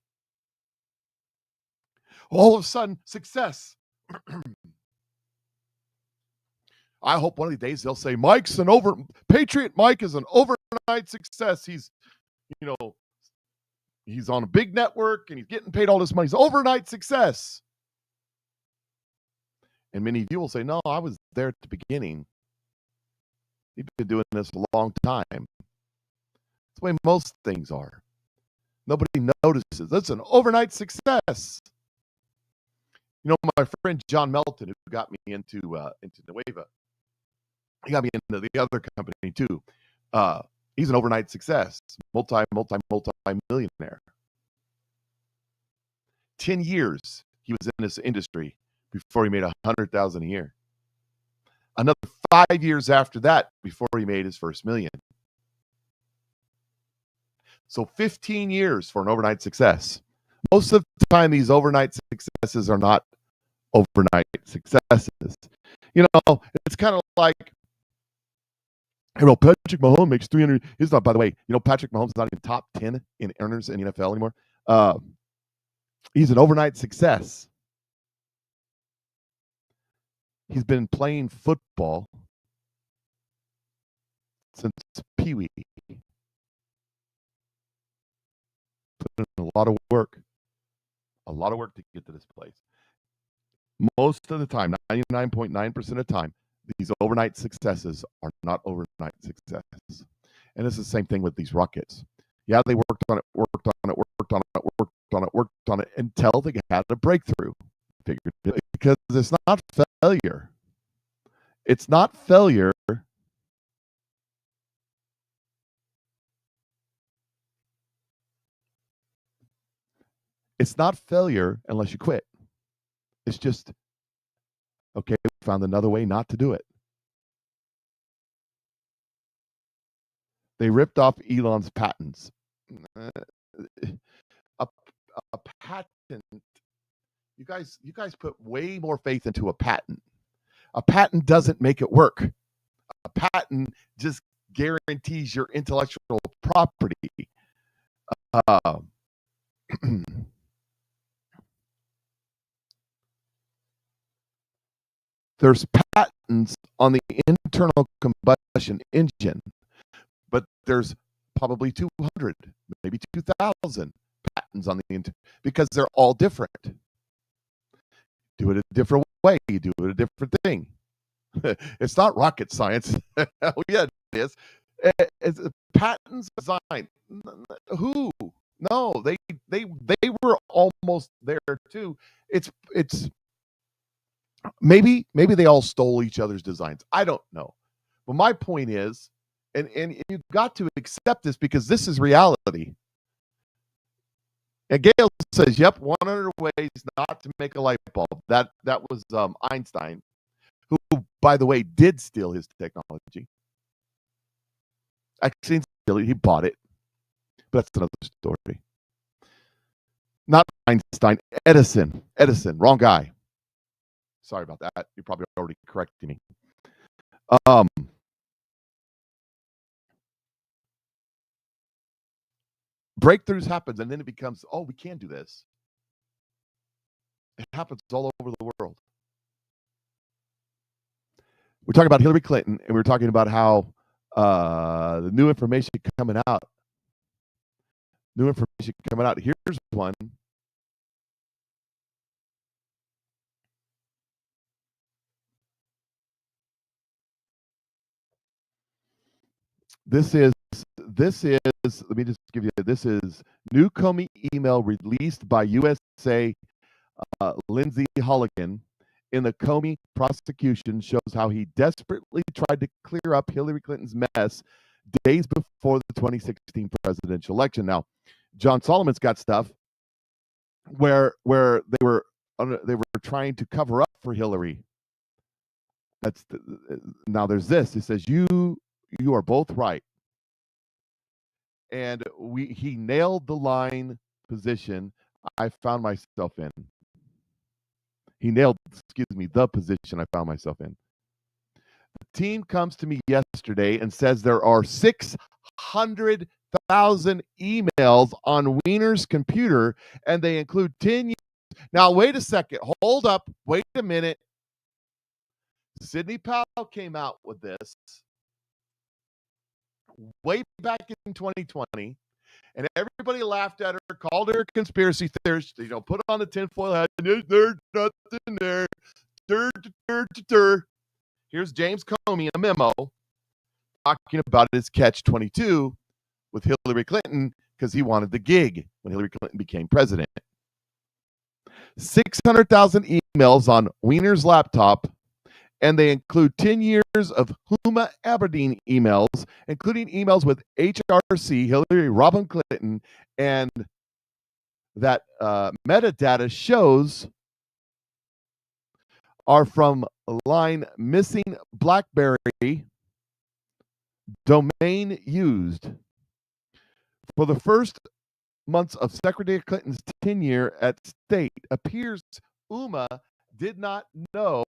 All of a sudden, success. I hope one of these days they'll say Patriot Mike is an overnight success. He's on a big network and he's getting paid all this money. He's an overnight success. And many of you will say, no, I was there at the beginning. He's been doing this a long time. That's the way most things are. Nobody notices. That's an overnight success. You know, my friend John Melton, who got me into Nueva, he got me into the other company too. He's an overnight success, multi-millionaire. 10 years he was in this industry before he made $100,000 a year. Another 5 years after that before he made his first million. So 15 years for an overnight success. Most of the time, these overnight successes are not overnight successes. You know, it's kind of like, hey, well, Patrick Mahomes makes 300. He's not, by the way, you know, Patrick Mahomes is not even top 10 in earners in the NFL anymore. He's an overnight success. He's been playing football since Pee-wee. Put in a lot of work to get to this place. Most of the time, 99.9% of the time, these overnight successes are not overnight successes. And it's the same thing with these rockets. Yeah, they worked on it until they had a breakthrough. Because it's not failure. It's not failure. It's not failure unless you quit. It's just, okay, we found another way not to do it. They ripped off Elon's patents. A patent, you guys put way more faith into a patent. A patent doesn't make it work. A patent just guarantees your intellectual property. There's patents on the internal combustion engine, but there's probably 200, maybe 2,000 patents on the engine because they're all different. Do it a different way. You do it a different thing. It's not rocket science. Oh, yeah, it is. It's patents design. Who? No, they were almost there too. It's maybe they all stole each other's designs. I don't know. But my point is, and you've got to accept this because this is reality. And Gale says, yep, 100 ways not to make a light bulb. That was Einstein, who, by the way, did steal his technology. Actually, he bought it. But that's another story. Not Einstein, Edison, wrong guy. Sorry about that. You probably already corrected me. Breakthroughs happens, and then it becomes, oh, we can do this. It happens all over the world. We're talking about Hillary Clinton, and we're talking about how the new information coming out. Here's one. This is, let me just give you, this is new Comey email released by USA Lindsay Holligan in the Comey prosecution shows how he desperately tried to clear up Hillary Clinton's mess days before the 2016 presidential election. Now, John Solomon's got stuff where they were trying to cover up for Hillary. Now there's this. It says you are both right. And he nailed the line position I found myself in. He nailed, the position I found myself in. The team comes to me yesterday and says there are 600,000 emails on Wiener's computer, and they include 10 years. Now, wait a second. Hold up. Wait a minute. Sidney Powell came out with this way back in 2020, and everybody laughed at her, called her a conspiracy theorist, put on the tinfoil hat. There's nothing there. Here's James Comey, a memo, talking about his catch-22 with Hillary Clinton because he wanted the gig when Hillary Clinton became president. 600,000 emails on Weiner's laptop, and they include 10 years of Huma Aberdeen emails, including emails with HRC, Hillary Rodham Clinton, and that metadata shows are from line missing BlackBerry domain used. For the first months of Secretary Clinton's tenure at state, appears Uma did not know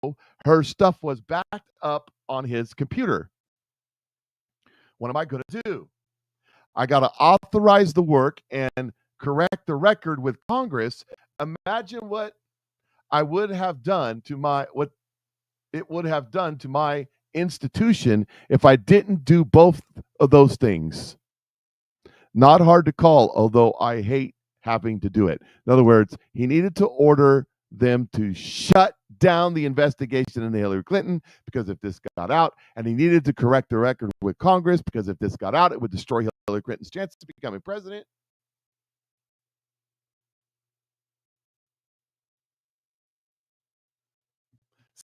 her stuff was backed up on his computer. What am I going to do? I got to authorize the work and correct the record with Congress. Imagine what I would have done to what it would have done to my institution if I didn't do both of those things. Not hard to call, although I hate having to do it. In other words, he needed to order them to shut down the investigation into Hillary Clinton, because if this got out, and he needed to correct the record with Congress, because if this got out, it would destroy Hillary Clinton's chances of becoming president.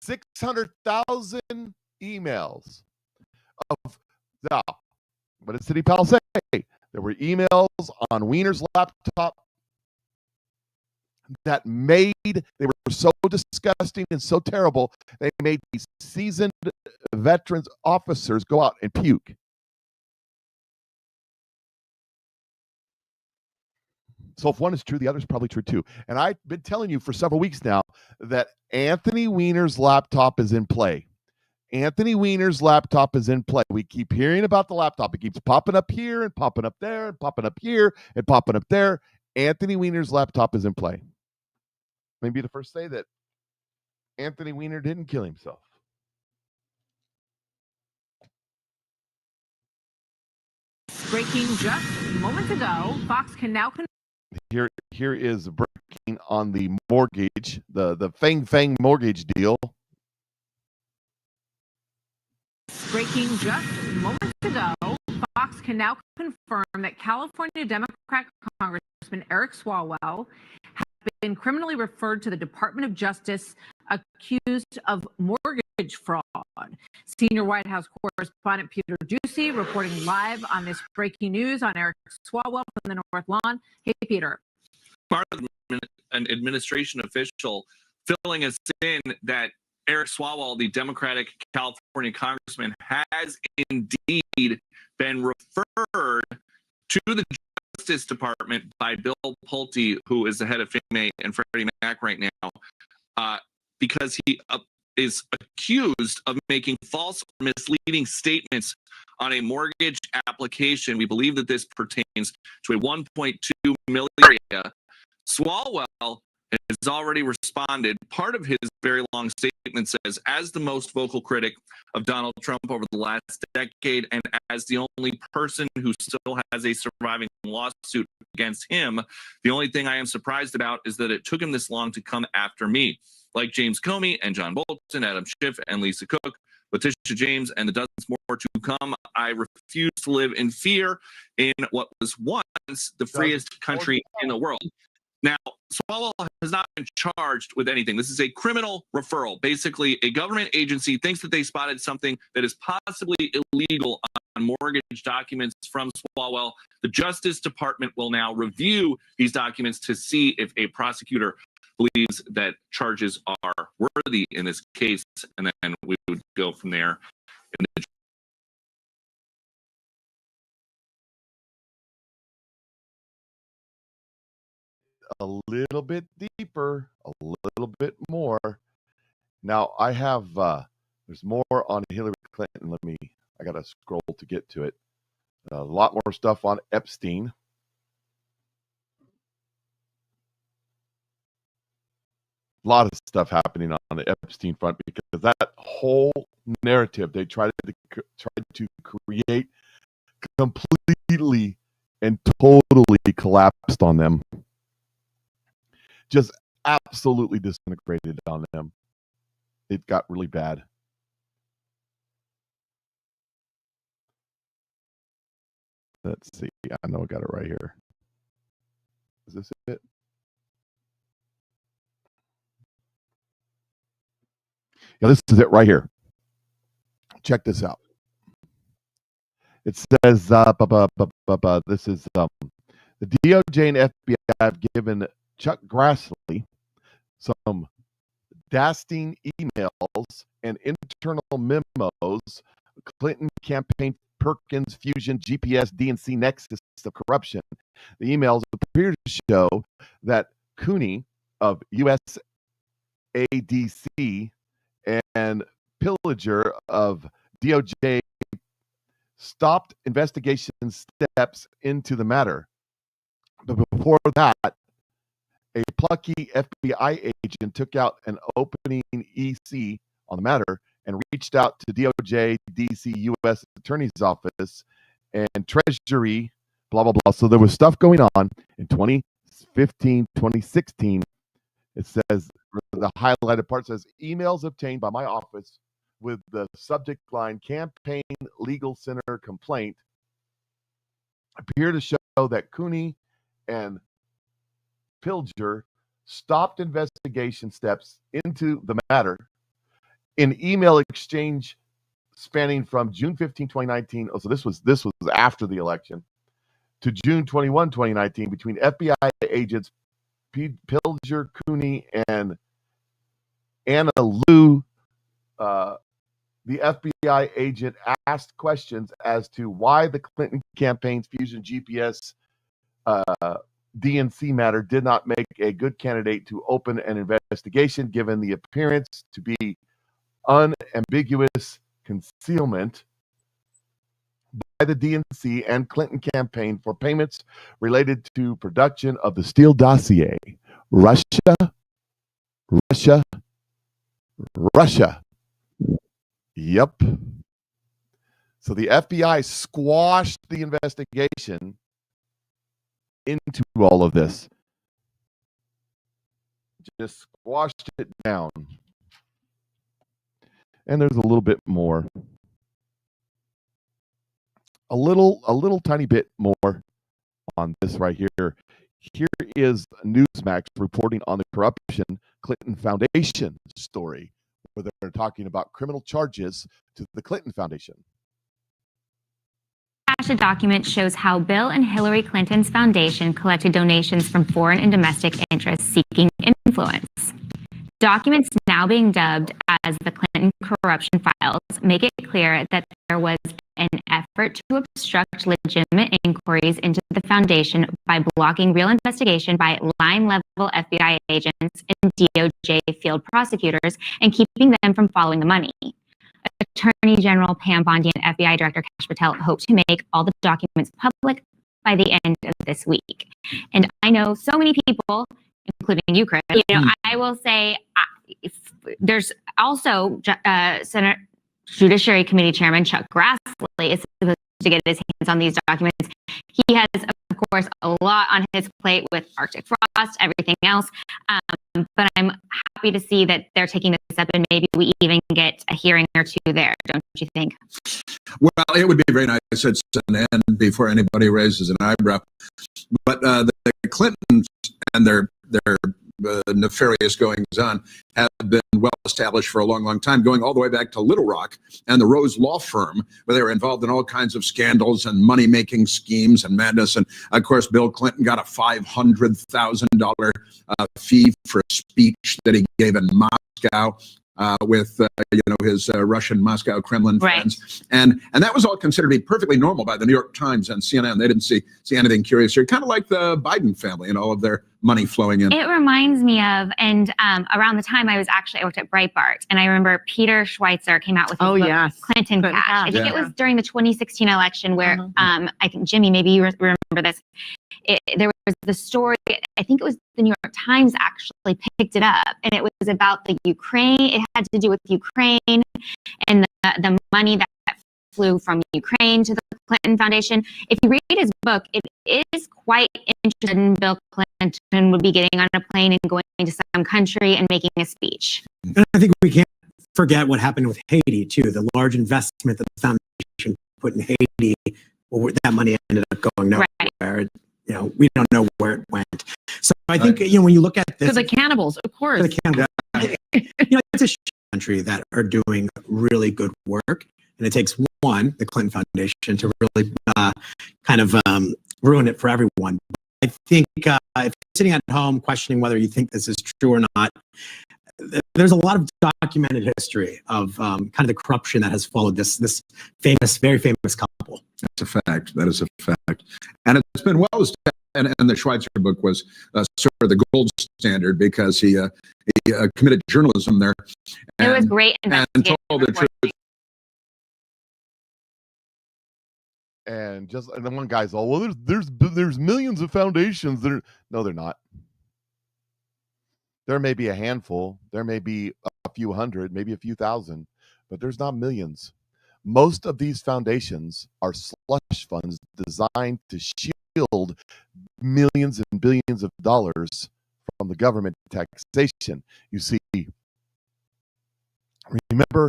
$600,000 emails of now. What did City Pal say? There were emails on Weiner's laptop that they were so disgusting and so terrible, they made these seasoned veterans officers go out and puke. So if one is true, the other is probably true too. And I've been telling you for several weeks now that Anthony Weiner's laptop is in play. Anthony Weiner's laptop is in play. We keep hearing about the laptop. It keeps popping up here and popping up there and popping up here and popping up there. Anthony Weiner's laptop is in play. Let me be the first to say that Anthony Weiner didn't kill himself. Breaking just moments ago, Fox can now Here is breaking on the mortgage, the Fang mortgage deal. Breaking just moments ago, Fox can now confirm that California Democrat Congressman Eric Swalwell has been criminally referred to the Department of Justice, accused of mortgage fraud. Senior White House correspondent Peter Ducey reporting live on this breaking news on Eric Swalwell from the North Lawn. Hey, Peter. Part of an administration official filling us in that Eric Swalwell, the Democratic California congressman, has indeed been referred to the Justice Department by Bill Pulte, who is the head of Fannie Mae and Freddie Mac right now, because he is accused of making false or misleading statements on a mortgage application. We believe that this pertains to a $1.2 million area. Swalwell has already responded. Part of his very long statement says, as the most vocal critic of Donald Trump over the last decade, and as the only person who still has a surviving lawsuit against him, the only thing I am surprised about is that it took him this long to come after me. Like James Comey and John Bolton, Adam Schiff and Lisa Cook, Letitia James, and the dozens more to come, I refuse to live in fear in what was once the freest country in the world. Now, Swalwell has not been charged with anything. This is a criminal referral. Basically, a government agency thinks that they spotted something that is possibly illegal on mortgage documents from Swalwell. The Justice Department will now review these documents to see if a prosecutor believes that charges are worthy in this case, and then we would go from there. A little bit deeper, a little bit more. Now I have there's more on Hillary Clinton. I gotta scroll to get to it. A lot more stuff on Epstein. A lot of stuff happening on the Epstein front, because that whole narrative they tried to create completely and totally collapsed on them. Just absolutely disintegrated on them. It got really bad. Let's see. I know I got it right here. Is this it? Yeah, this is it right here. Check this out. It says, this is the DOJ and FBI have given Chuck Grassley some dastardly emails and internal memos, Clinton campaign, Perkins, Fusion, GPS, DNC nexus of corruption. The emails appear to show that Cooney of USADC and Pillager of DOJ stopped investigation steps into the matter. But before that, a plucky FBI agent took out an opening EC on the matter and reached out to DOJ, DC, U.S. Attorney's Office, and Treasury, blah, blah, blah. So there was stuff going on in 2015, 2016. It says, the highlighted part says, emails obtained by my office with the subject line Campaign Legal Center Complaint appear to show that Cooney and Pilger stopped investigation steps into the matter in email exchange spanning from June 15, 2019. Oh, so this was after the election, to June 21, 2019, between FBI agents Pilger, Cooney, and Anna Lou. The FBI agent asked questions as to why the Clinton campaign's Fusion, GPS, DNC matter did not make a good candidate to open an investigation, given the appearance to be unambiguous concealment by the DNC and Clinton campaign for payments related to production of the Steele dossier. Russia. Yep. So the FBI squashed the investigation into all of this. Just squashed it down. And there's a little bit more. A little tiny bit more on this right here. Here is Newsmax reporting on the corruption Clinton Foundation story, where they're talking about criminal charges to the Clinton Foundation. A document shows how Bill and Hillary Clinton's foundation collected donations from foreign and domestic interests seeking influence. Documents now being dubbed as the Clinton corruption files make it clear that there was an effort to obstruct legitimate inquiries into the foundation by blocking real investigation by line-level FBI agents and DOJ field prosecutors and keeping them from following the money. Attorney General Pam Bondi and FBI Director Kash Patel hope to make all the documents public by the end of this week. And I know so many people, including you, Chris, I will say there's also Senate Judiciary Committee Chairman Chuck Grassley is supposed to get his hands on these documents. He has, of course, a lot on his plate with Arctic frost, everything else. But I'm happy to see that they're taking this up, and maybe we even get a hearing or two there, don't you think? Well, it would be very nice at an end before anybody raises an eyebrow. But the Clintons and their nefarious goings-on have been well established for a long, long time, going all the way back to Little Rock and the Rose Law Firm, where they were involved in all kinds of scandals and money-making schemes and madness. And, of course, Bill Clinton got a $500,000 fee for a speech that he gave in Moscow with his Russian Moscow Kremlin friends, and that was all considered to be perfectly normal by the New York Times and CNN. They didn't see anything curious here. Kind of like the Biden family and all of their money flowing in. It reminds me of, and around the time I worked at Breitbart, and I remember Peter Schweitzer came out with his book, Clinton Cash. I think it was during the 2016 election where I think, Jimmy, maybe you remember this. There was the story, I think it was the New York Times actually picked it up, and it was about the Ukraine. It had to do with Ukraine and the money that flew from Ukraine to the Clinton Foundation. If you read his book, it is quite interesting. Bill Clinton would be getting on a plane and going to some country and making a speech. And I think we can't forget what happened with Haiti, too, the large investment that the foundation put in Haiti. Well, that money ended up going nowhere. we don't know where it went. So I think, when you look at this. To the cannibals, of course. To the cannibals, it's a country that are doing really good work. And it takes one, the Clinton Foundation, to really ruin it for everyone. I think if you're sitting at home questioning whether you think this is true or not, there's a lot of documented history of kind of the corruption that has followed this very famous couple. That's a fact. That is a fact. And it's been well established. And the Schweitzer book was sort of the gold standard because he committed journalism there. It was great and told the truth. And then one guy's all, well, there's millions of foundations. No, they're not. There may be a handful. There may be a few hundred, maybe a few thousand, but there's not millions. Most of these foundations are slush funds designed to shield millions and billions of dollars from the government taxation. You see, remember,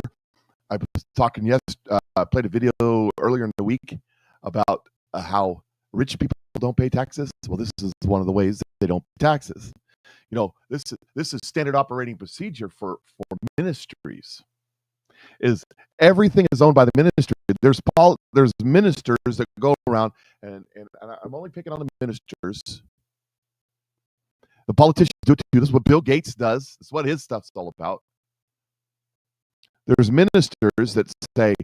I was talking I played a video earlier in the week about how rich people don't pay taxes. Well, this is one of the ways that they don't pay taxes. This is standard operating procedure for ministries. Is everything is owned by the ministry. There's ministers that go around, and I'm only picking on the ministers. The politicians do it too. This is what Bill Gates does. This is what his stuff's all about. There's ministers that say,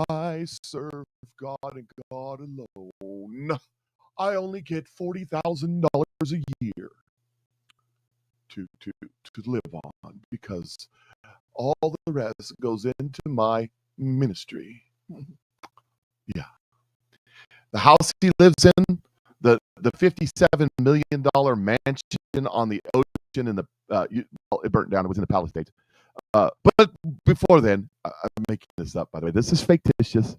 I serve God and God alone. I only get $40,000 a year to live on because all the rest goes into my ministry. Yeah. The house he lives in, the $57 million mansion on the ocean in it burnt down. It was in the Palisades. But before then, I'm making this up, by the way. This is fictitious.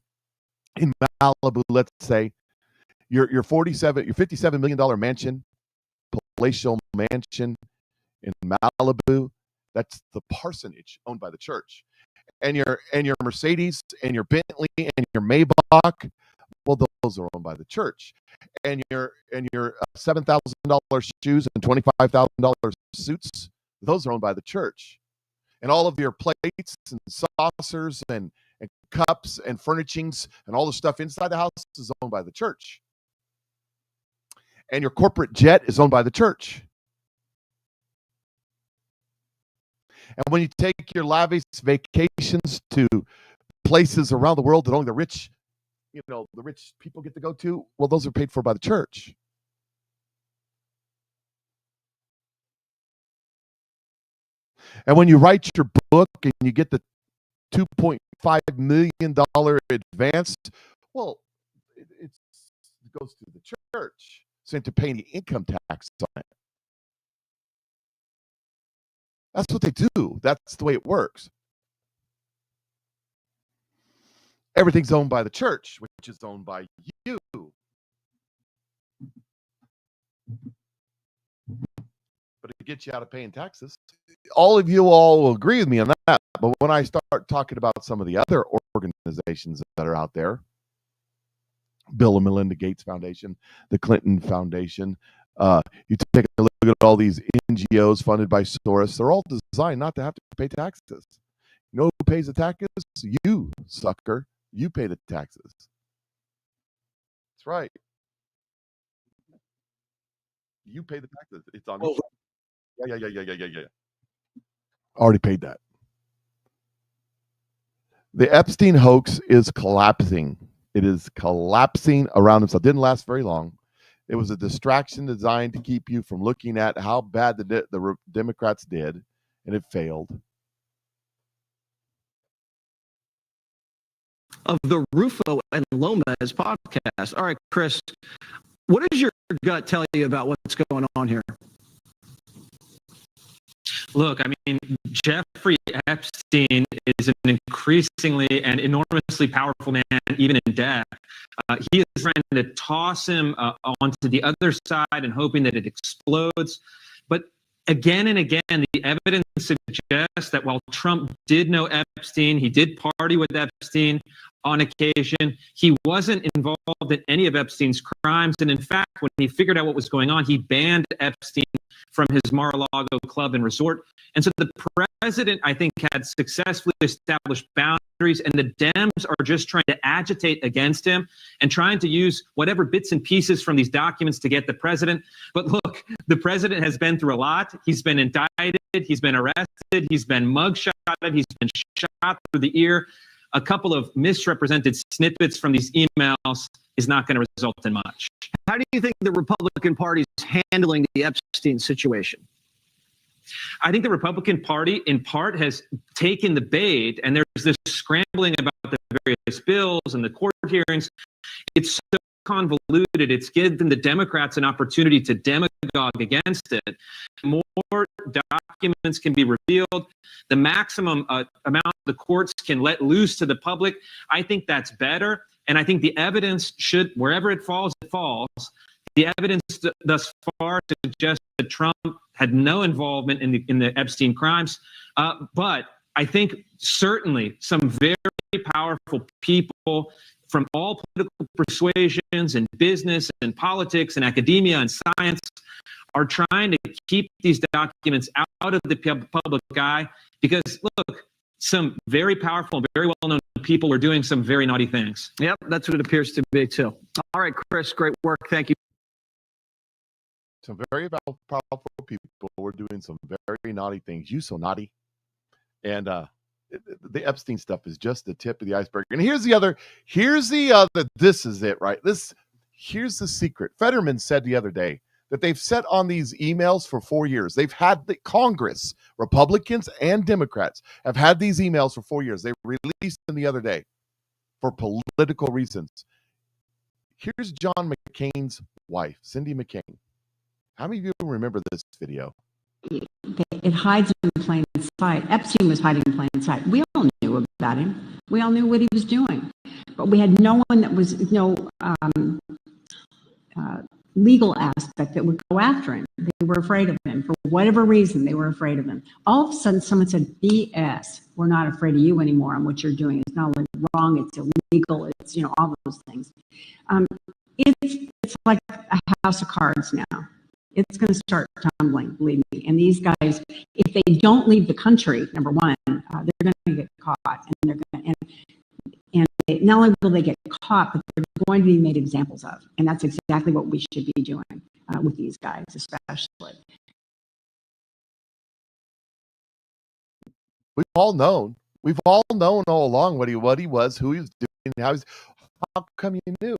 In Malibu, let's say, your $57 million mansion, palatial mansion in Malibu, that's the parsonage owned by the church. And your Mercedes and your Bentley and your Maybach, well, those are owned by the church. And your $7,000 shoes and $25,000 suits, those are owned by the church. And all of your plates and saucers and cups and furnishings and all the stuff inside the house is owned by the church. And your corporate jet is owned by the church. And when you take your lavish vacations to places around the world that only the rich people get to go to, well, those are paid for by the church. And when you write your book and you get the $2.5 million advance, well, it goes to the church. So to pay any income tax on it. That's what they do. That's the way it works. Everything's owned by the church, which is owned by you. But it gets you out of paying taxes. All of you all will agree with me on that. But when I start talking about some of the other organizations that are out there, Bill and Melinda Gates Foundation, the Clinton Foundation, you take a look at all these NGOs funded by Soros, they're all designed not to have to pay taxes. You know who pays the taxes? You, sucker. You pay the taxes. That's right. You pay the taxes. It's on you. Yeah. Already paid that. The Epstein hoax is collapsing. It is collapsing around himself. Didn't last very long. It was a distraction designed to keep you from looking at how bad the Democrats did, and it failed. Of the Rufo and Lomez podcast. All right, Chris, what does your gut tell you about what's going on here? Look, I mean, Jeffrey Epstein is an increasingly and enormously powerful man, even in death. He is trying to toss him onto the other side and hoping that it explodes. But again and again, the evidence suggests that while Trump did know Epstein, he did party with Epstein on occasion, he wasn't involved in any of Epstein's crimes. And in fact, when he figured out what was going on, he banned Epstein from his Mar-a-Lago club and resort. And so the president, I think, had successfully established boundaries, and the Dems are just trying to agitate against him and trying to use whatever bits and pieces from these documents to get the president. But look, the president has been through a lot. He's been indicted, he's been arrested, he's been mugshotted, he's been shot through the ear. A couple of misrepresented snippets from these emails is not going to result in much. How do you think the Republican Party is handling the Epstein situation? I think the Republican Party, in part, has taken the bait, and there's this scrambling about the various bills and the court hearings. It's so convoluted. It's given the Democrats an opportunity to demagogue against it. More documents can be revealed. The maximum amount the courts can let loose to the public. I think that's better. And I think the evidence should, wherever it falls, it falls. The evidence thus far suggests that Trump had no involvement in the Epstein crimes. But I think certainly some very powerful people from all political persuasions and business and politics and academia and science are trying to keep these documents out of the public eye because, look, some very powerful, very well-known people are doing some very naughty things. Yep, that's what it appears to be, too. All right, Chris, great work. Thank you. Some very powerful people were doing some very naughty things. You so naughty. And the Epstein stuff is just the tip of the iceberg. And here's the other, this is it, right? Here's the secret. Fetterman said the other day that they've sat on these emails for 4 years. They've had the Congress, Republicans and Democrats, have had these emails for 4 years. They released them the other day for political reasons. Here's John McCain's wife, Cindy McCain. How many of you remember this video? It hides in plain sight. Epstein was hiding in plain sight. We all knew about him. We all knew what he was doing. But we had no one that was, legal aspect that would go after him. They were afraid of him. For whatever reason, they were afraid of him. All of a sudden, someone said, BS, we're not afraid of you anymore, and what you're doing is not only wrong, it's illegal, it's, all those things. It's like a house of cards now. It's going to start tumbling, believe me. And these guys, if they don't leave the country, number one, they're going to get caught, and they're going to, and not only will they get caught, but they're going to be made examples of. And that's exactly what we should be doing with these guys, especially. We've all known all along what he was, who he was doing, how come you knew?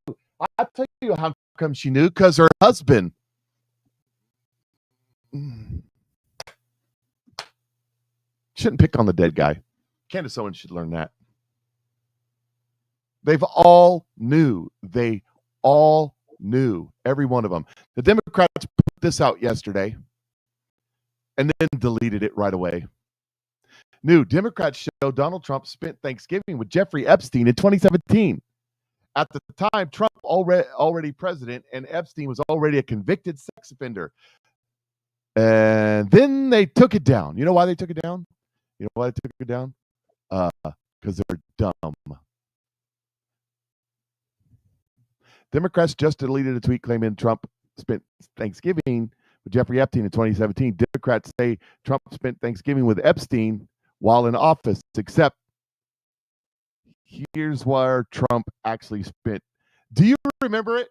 I'll tell you how come she knew, because her husband. Shouldn't pick on the dead guy. Candace Owens should learn that. They all knew, every one of them. The Democrats put this out yesterday and then deleted it right away. New Democrats show Donald Trump spent Thanksgiving with Jeffrey Epstein in 2017. At the time, Trump already president, and Epstein was already a convicted sex offender. And then they took it down. You know why they took it down? Because they're dumb. Democrats just deleted a tweet claiming Trump spent Thanksgiving with Jeffrey Epstein in 2017. Democrats say Trump spent Thanksgiving with Epstein while in office, except here's where Trump actually spent. Do you remember it?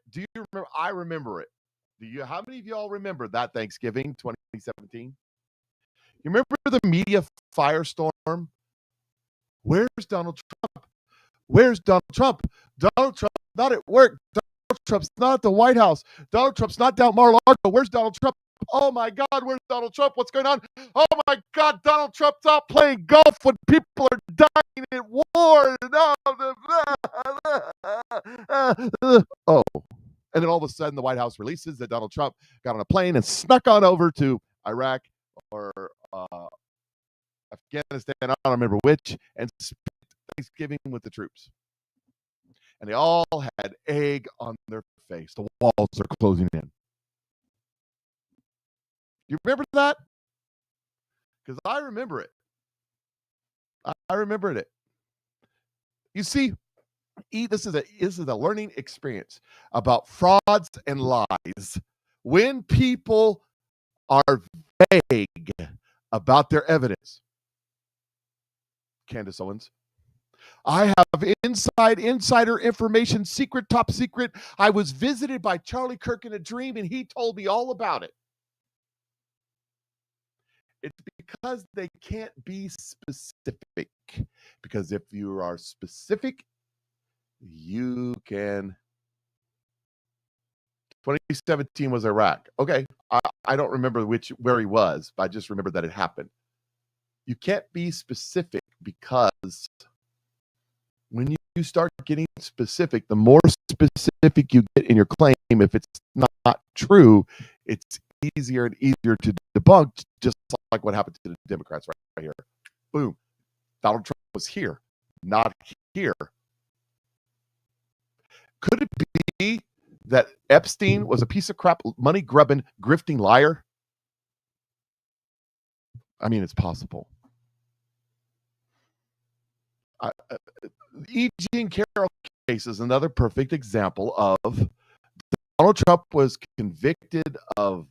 I remember it. How many of y'all remember that Thanksgiving 2017? You remember the media firestorm? Where's Donald Trump? Where's Donald Trump? Donald Trump not at work. Donald Trump's not at the White House. Donald Trump's not down Mar-a-Lago. Where's Donald Trump? Oh my God, where's Donald Trump? What's going on? Oh my God, Donald Trump's out playing golf when people are dying at war. Oh. And then all of a sudden, the White House releases that Donald Trump got on a plane and snuck on over to Iraq or Afghanistan, I don't remember which, and spent Thanksgiving with the troops. And they all had egg on their face. The walls are closing in. You remember that? because I remember it. I remembered it. You see, this is a learning experience about frauds and lies. When people are vague about their evidence. Candace Owens. I have insider information, secret, top secret. I was visited by Charlie Kirk in a dream, and he told me all about it. It's because they can't be specific. Because if you are specific, you can. 2017 was Iraq. Okay, I don't remember where he was, but I just remember that it happened. You can't be specific because when you start getting specific, the more specific you get in your claim, if it's not true, it's easier and easier to debunk, just like what happened to the Democrats right here. Boom. Donald Trump was here, not here. Could it be that Epstein was a piece of crap, money-grubbing, grifting liar? I mean, it's possible. E. Jean Carroll case is another perfect example of Donald Trump was convicted of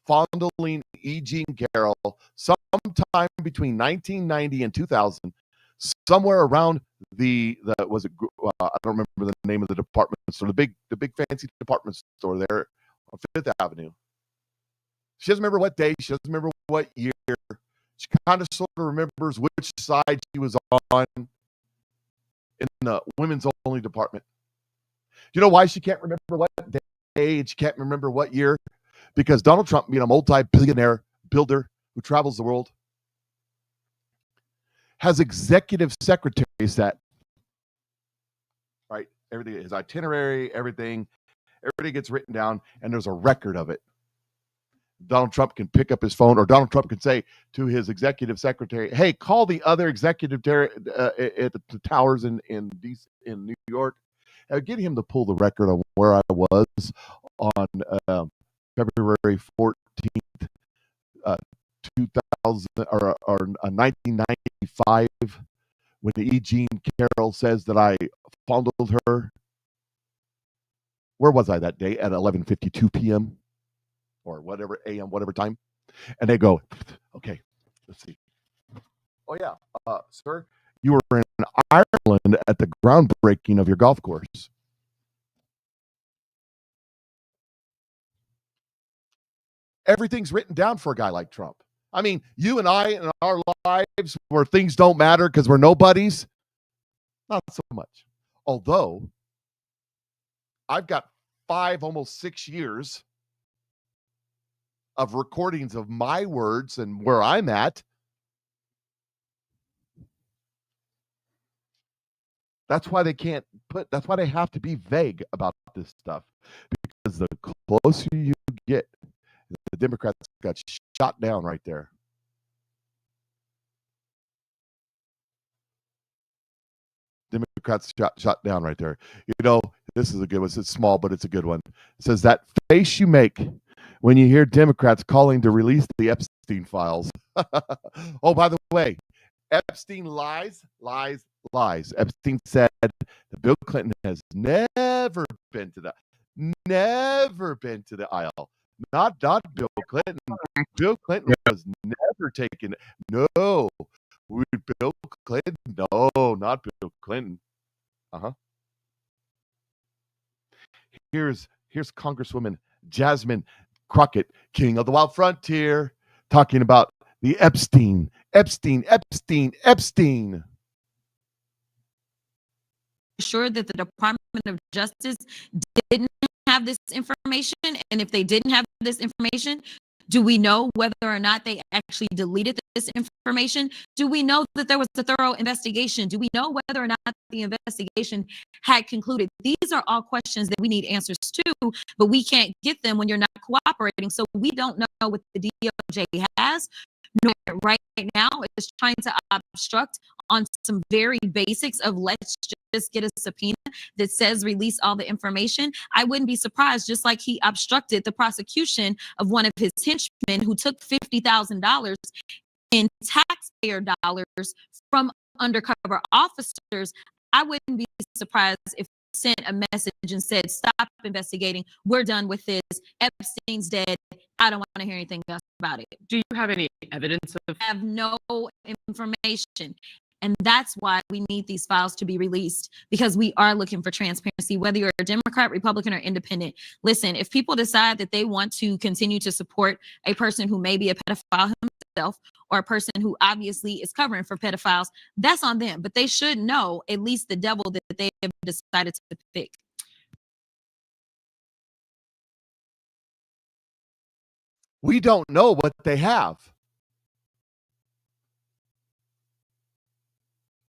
fondling E. Jean Carroll sometime between 1990 and 2000, somewhere around I don't remember the name of the department store, the big fancy department store there on Fifth Avenue. She doesn't remember what day, she doesn't remember what year. She kind of sort of remembers which side she was on in the women's only department. Do you know why she can't remember what day and she can't remember what year? Because Donald Trump, being a multi-billionaire builder who travels the world, has executive secretaries that, right, everything, his itinerary, everything gets written down, and there's a record of it. Donald Trump can pick up his phone, or Donald Trump can say to his executive secretary, hey, call the other executive at the towers in New York. Get him to pull the record on where I was on February 14th, 1995, when E. Jean Carroll says that I fondled her. Where was I that day? At 11:52 p.m. or whatever a.m., whatever time. And they go, okay, let's see. Oh yeah, sir, you were in Ireland at the groundbreaking of your golf course. Everything's written down for a guy like Trump. I mean, you and I in our lives where things don't matter because we're nobodies, not so much. Although I've got 5, almost 6 years of recordings of my words and where I'm at. That's why they that's why they have to be vague about this stuff. Because the closer you get, the Democrats got shot down right there. Democrats shot down right there. You know, this is a good one. It's small, but it's a good one. It says, that face you make when you hear Democrats calling to release the Epstein files. Oh, by the way, Epstein lies. Epstein said that Bill Clinton has never been to the aisle. Not Bill Clinton. Bill Clinton was never taken. No. Bill Clinton? No, not Bill Clinton. Here's Congresswoman Jasmine Crockett, king of the wild frontier, talking about the Epstein. Sure that the Department of Justice didn't have this information, and if they didn't have this information, do we know whether or not they actually deleted this information? Do we know that there was a thorough investigation? Do we know whether or not the investigation had concluded? These are all questions that we need answers to, but we can't get them when you're not cooperating. So we don't know what the DOJ has. Right now is trying to obstruct on some very basics of let's just get a subpoena that says release all the information, I wouldn't be surprised, just like he obstructed the prosecution of one of his henchmen who took $50,000 in taxpayer dollars from undercover officers. I wouldn't be surprised if he sent a message and said, stop investigating. We're done with this. Epstein's dead. I don't want to hear anything else about it. Do you have any evidence of? I have no information. And that's why we need these files to be released, because we are looking for transparency, whether you're a Democrat, Republican, or independent. Listen, if people decide that they want to continue to support a person who may be a pedophile himself, or a person who obviously is covering for pedophiles, that's on them. But they should know at least the devil that they have decided to pick. We don't know what they have.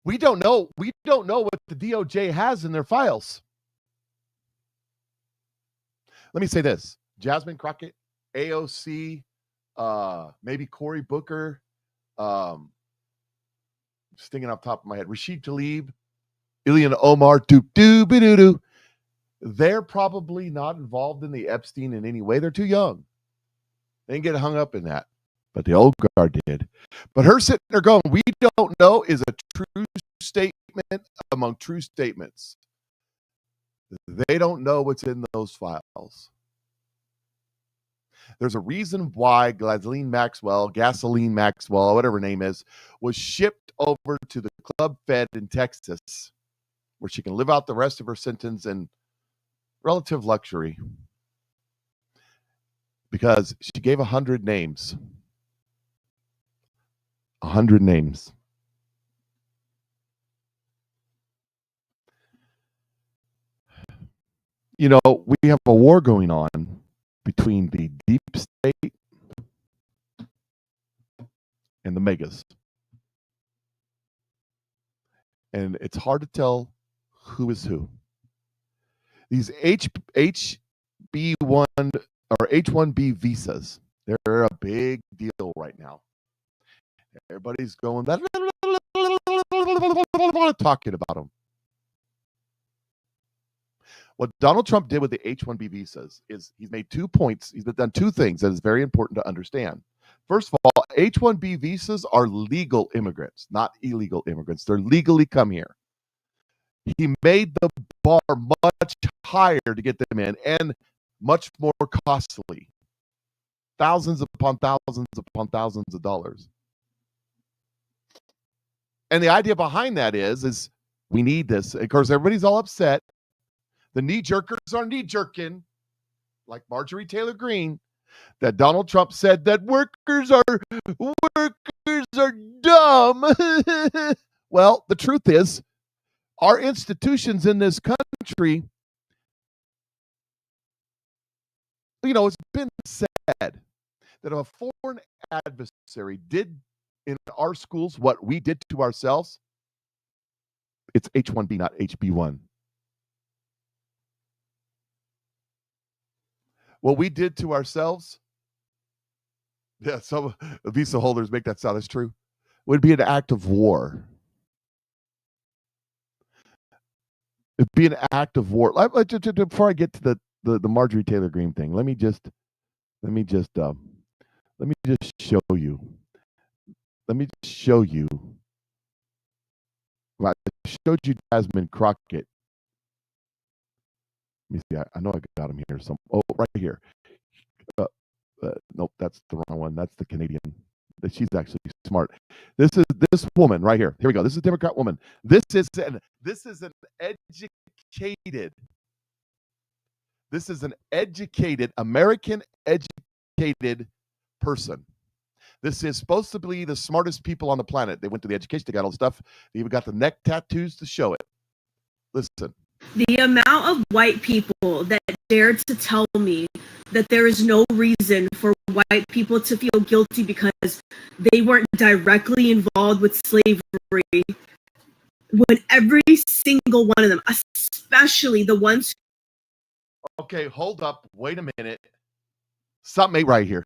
We don't know what the DOJ has in their files. Let me say this. Jasmine Crockett, AOC, maybe Cory Booker, stinging off the top of my head, Rashid Tlaib, Ilhan Omar, doo-doo-be-doo-doo. They're probably not involved in the Epstein in any way. They're too young. They didn't get hung up in that. But the old guard did. But her sitting there going, we don't know, is a true statement among true statements. They don't know what's in those files. There's a reason why Gasoline Maxwell, whatever her name is, was shipped over to the Club Fed in Texas, where she can live out the rest of her sentence in relative luxury. Because she gave 100 names. 100 names. You know, we have a war going on between the deep state and the megas. And it's hard to tell who is who. These HB1 or H-1B visas, they're a big deal right now. Everybody's going talking about them. What Donald Trump did with the H-1B visas is he's made 2 points. He's done 2 things that is very important to understand. First of all, H-1B visas are legal immigrants, not illegal immigrants. They're legally come here. He made the bar much higher to get them in and much more costly. Thousands upon thousands of dollars. And the idea behind that is we need this. Of course, everybody's all upset. The knee-jerkers are knee-jerking, like Marjorie Taylor Greene, that Donald Trump said that workers are dumb. Well, the truth is, our institutions in this country, you know, it's been said that if a foreign adversary did in our schools what we did to ourselves, it's H-1B, not HB1. What we did to ourselves, yeah, some visa holders make that sound as true, would be an act of war. It'd be an act of war. Before I get to the Marjorie Taylor Greene thing, let me just show you. Let me show you. I showed you Jasmine Crockett. Let me see. I know I got him here. Right here. Nope, that's the wrong one. That's the Canadian. She's actually smart. This is this woman right here. Here we go. This is a Democrat woman. This is an educated American educated person. This is supposed to be the smartest people on the planet. They went to the education, they got all the stuff. They even got the neck tattoos to show it. Listen. The amount of white people that dared to tell me that there is no reason for white people to feel guilty because they weren't directly involved with slavery, when every single one of them, especially the ones. Okay, hold up. Wait a minute. Something ain't right here.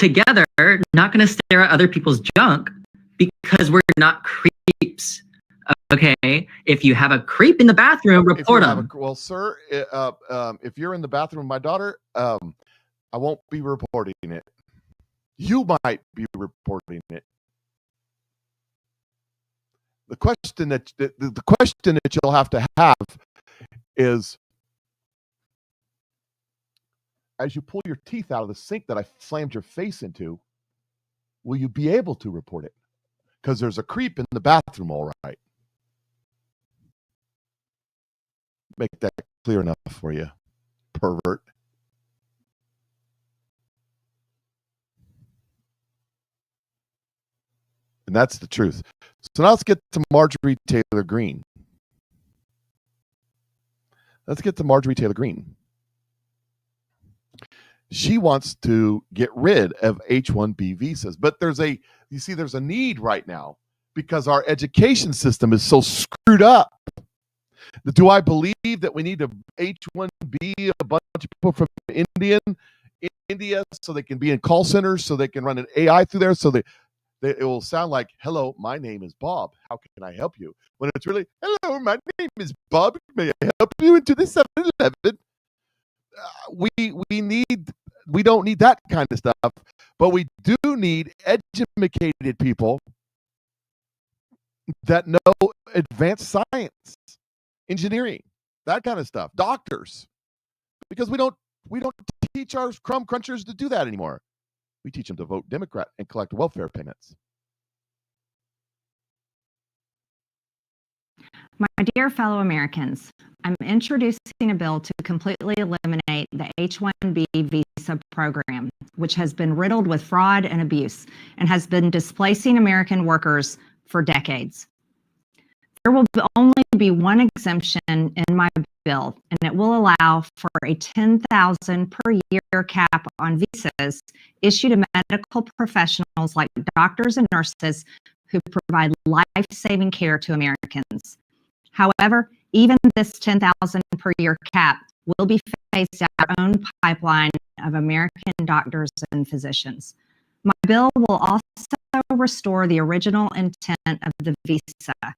together, not going to stare at other people's junk because we're not creeps. Okay, if you have a creep in the bathroom, report them. Well, sir, if you're in the bathroom with my daughter, I won't be reporting it. You might be reporting it. The question that you'll have to have is, as you pull your teeth out of the sink that I slammed your face into, will you be able to report it? Because there's a creep in the bathroom, all right. Make that clear enough for you, pervert. And that's the truth. So now let's get to Marjorie Taylor Greene. She wants to get rid of H-1B visas, but there's a need right now because our education system is so screwed up. Do I believe that we need to H-1B a bunch of people from India so they can be in call centers, so they can run an AI through there, so it will sound like, hello, my name is Bob. How can I help you? When it's really, hello, my name is Bob. May I help you into the 7-Eleven? We don't need that kind of stuff, but we do need educated people that know advanced science, engineering, that kind of stuff, doctors, because we don't teach our crumb crunchers to do that anymore. We teach them to vote Democrat and collect welfare payments. My dear fellow Americans, I'm introducing a bill to completely eliminate the H-1B visa program, which has been riddled with fraud and abuse and has been displacing American workers for decades. There will only be one exemption in my bill, and it will allow for a $10,000 per year cap on visas issued to medical professionals like doctors and nurses who provide life-saving care to Americans. However, even this $10,000 per year cap will be phased out our own pipeline of American doctors and physicians. My bill will also restore the original intent of the visa,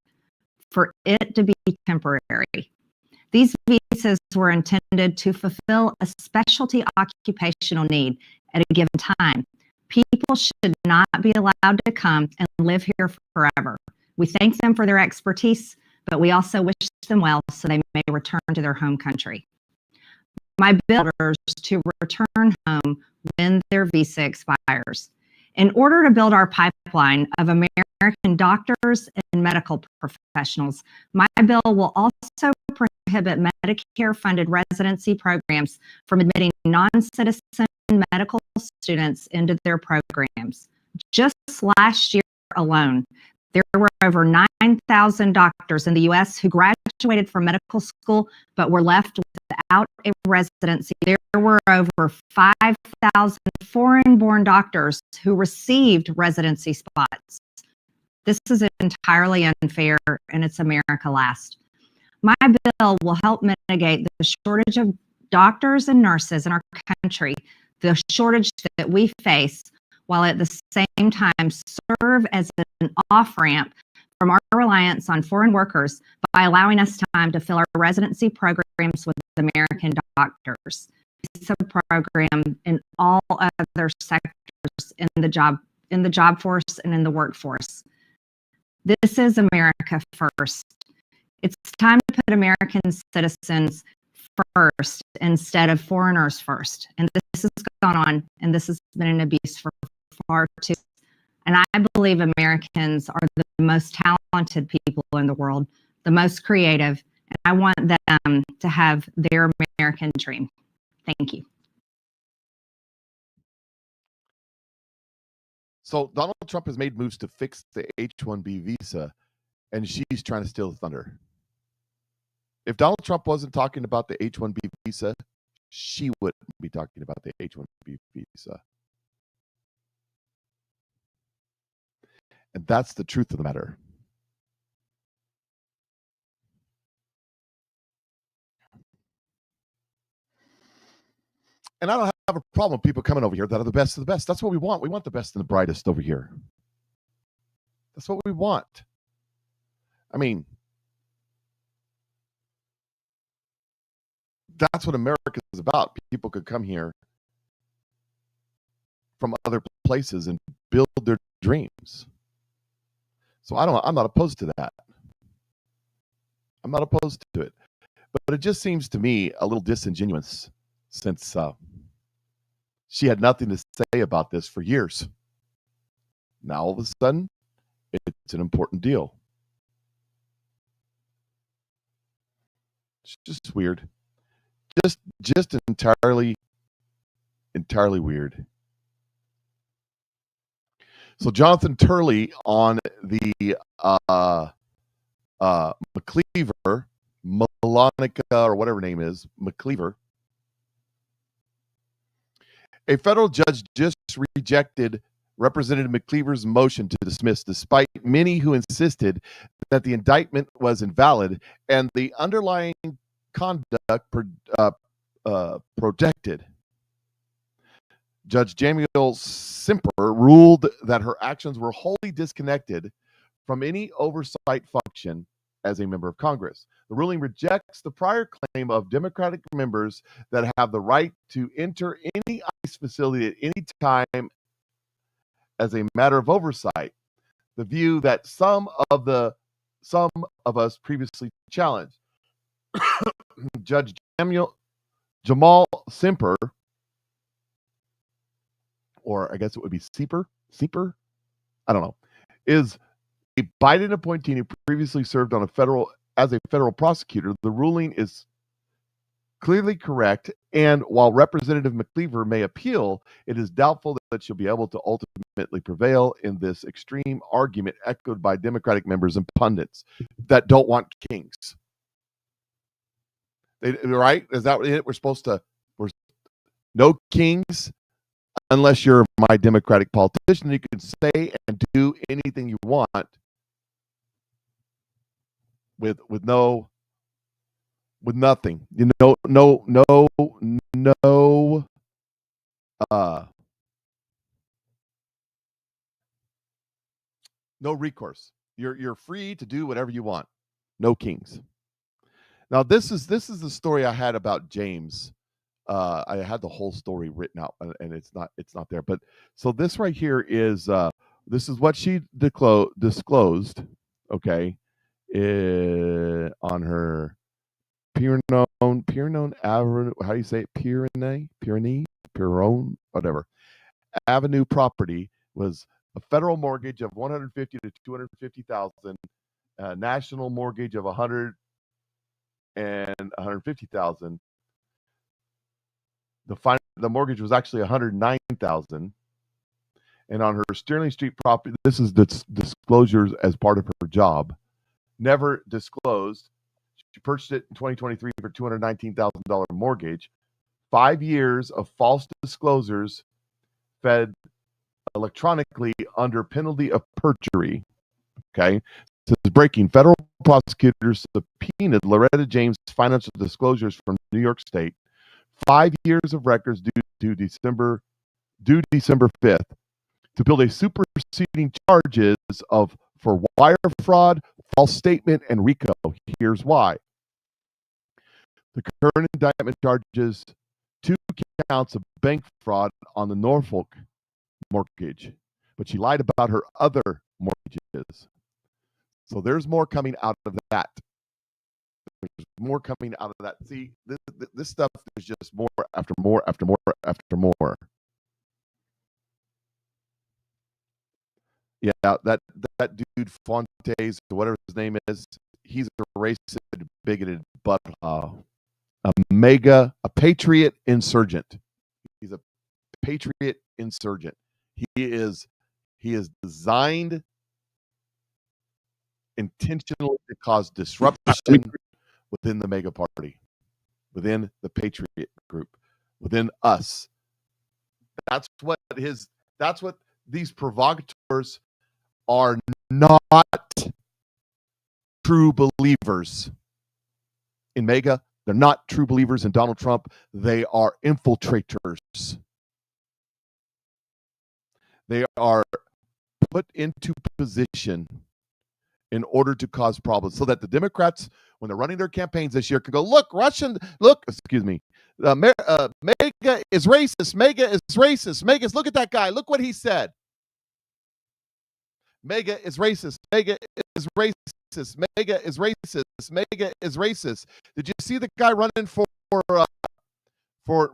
for it to be temporary. These visas were intended to fulfill a specialty occupational need at a given time. People should not be allowed to come and live here forever. We thank them for their expertise, but we also wish them well so they may return to their home country. My bill orders to return home when their visa expires. In order to build our pipeline of American doctors and medical professionals, my bill will also prohibit Medicare-funded residency programs from admitting non-citizen medical students into their programs. Just last year alone, there were over 9,000 doctors in the U.S. who graduated from medical school but were left without a residency. There were over 5,000 foreign-born doctors who received residency spots. This is entirely unfair, and it's America last. My bill will help mitigate the shortage of doctors and nurses in our country, the shortage that we face, while at the same time serve as an off-ramp from our reliance on foreign workers by allowing us time to fill our residency programs with American doctors. It's a program in all other sectors in the job force and in the workforce. This is America first. It's time to put American citizens first instead of foreigners first. And this has gone on, and this has been an abuse for far too. And I believe Americans are the most talented people in the world, the most creative, and I want them to have their American dream. Thank you. So Donald Trump has made moves to fix the H-1B visa, and she's trying to steal the thunder. If Donald Trump wasn't talking about the H-1B visa, she wouldn't be talking about the H-1B visa. And that's the truth of the matter. And I don't have a problem with people coming over here that are the best of the best. That's what we want. We want the best and the brightest over here. That's what we want. I mean, that's what America is about. People could come here from other places and build their dreams. So I'm not opposed to that. I'm not opposed to it. But it just seems to me a little disingenuous since she had nothing to say about this for years. Now, all of a sudden, it's an important deal. It's just weird. Just entirely weird. So Jonathan Turley on the McCleaver, Melonica, or whatever her name is, McCleaver. A federal judge just rejected Representative McCleaver's motion to dismiss, despite many who insisted that the indictment was invalid and the underlying conduct protected. Judge Jamiel Simper ruled that her actions were wholly disconnected from any oversight function as a member of Congress. The ruling rejects the prior claim of Democratic members that have the right to enter any ICE facility at any time as a matter of oversight, the view that some of us previously challenged. Judge Jamal Simper, or I guess it would be Seeper, I don't know, is a Biden appointee who previously served on as a federal prosecutor. The ruling is clearly correct, and while Representative McCleaver may appeal, it is doubtful that she'll be able to ultimately prevail in this extreme argument echoed by Democratic members and pundits that don't want kings. Right? Is that it? We're no kings unless you're my Democratic politician. You can say and do anything you want with nothing. No recourse. You're free to do whatever you want. No kings. Now this is the story I had about James. I had the whole story written out, and it's not there. But so this right here is this is what she disclosed. Okay, on her Pyrenees Avenue. How do you say it? Pyrenees, whatever. Avenue property was a federal mortgage of $150,000 to $250,000, national mortgage of $100,000 and $150,000. The mortgage was actually $109,000, and on her Sterling Street property, this is the disclosures as part of her job. Never disclosed. She purchased it in 2023 for $219,000 mortgage. 5 years of false disclosures, fed electronically under penalty of perjury. Okay, this is breaking. Federal prosecutors subpoenaed Loretta James' financial disclosures from New York State. 5 years of records due December 5th to build a superseding charges for wire fraud, false statement, and RICO. Here's why. The current indictment charges 2 counts of bank fraud on the Norfolk mortgage, but she lied about her other mortgages. So there's more coming out of that. There's more coming out of that. See, this stuff is just more after more after more after more. Yeah, that dude Fontes, or whatever his name is, he's a racist, bigoted, but a patriot insurgent. He's a patriot insurgent. He is designed intentionally to cause disruption within the mega party, within the Patriot group, within us. That's what these provocateurs are. Not true believers in mega They're not true believers in Donald Trump. They are infiltrators. They are put into position in order to cause problems so that the Democrats, when they're running their campaigns this year, can go, look, MAGA is racist. MAGA is racist. Look at that guy. Look what he said. MAGA is racist. MAGA is racist. MAGA is racist. MAGA is racist. Did you see the guy running for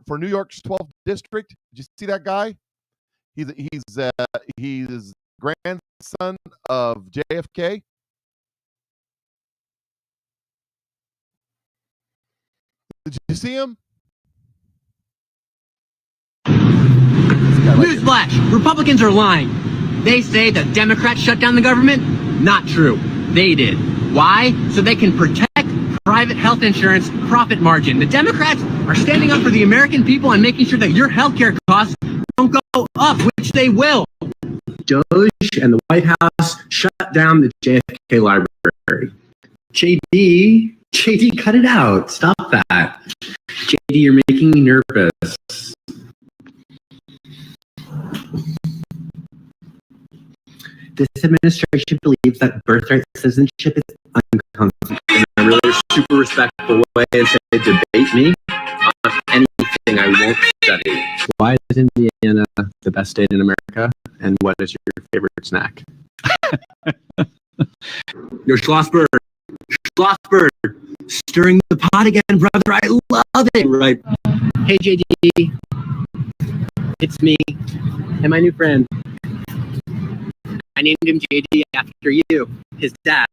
New York's 12th district? Did you see that guy? He's grandson of JFK. Did you see him? Newsflash! Republicans are lying. They say the Democrats shut down the government. Not true. They did. Why? So they can protect private health insurance profit margin. The Democrats are standing up for the American people and making sure that your healthcare costs don't go up, which they will. Doge and the White House shut down the JFK library. JD, cut it out. Stop that. JD, you're making me nervous. This administration believes that birthright citizenship is unconstitutional in a really super respectful way and say, debate me on anything I won't study. Why is Indiana the best state in America? And what is your favorite snack? Yo, Schlossberg, stirring the pot again, brother. I love it. Right. Hey, JD, it's me and my new friend. I named him JD after you, his dad.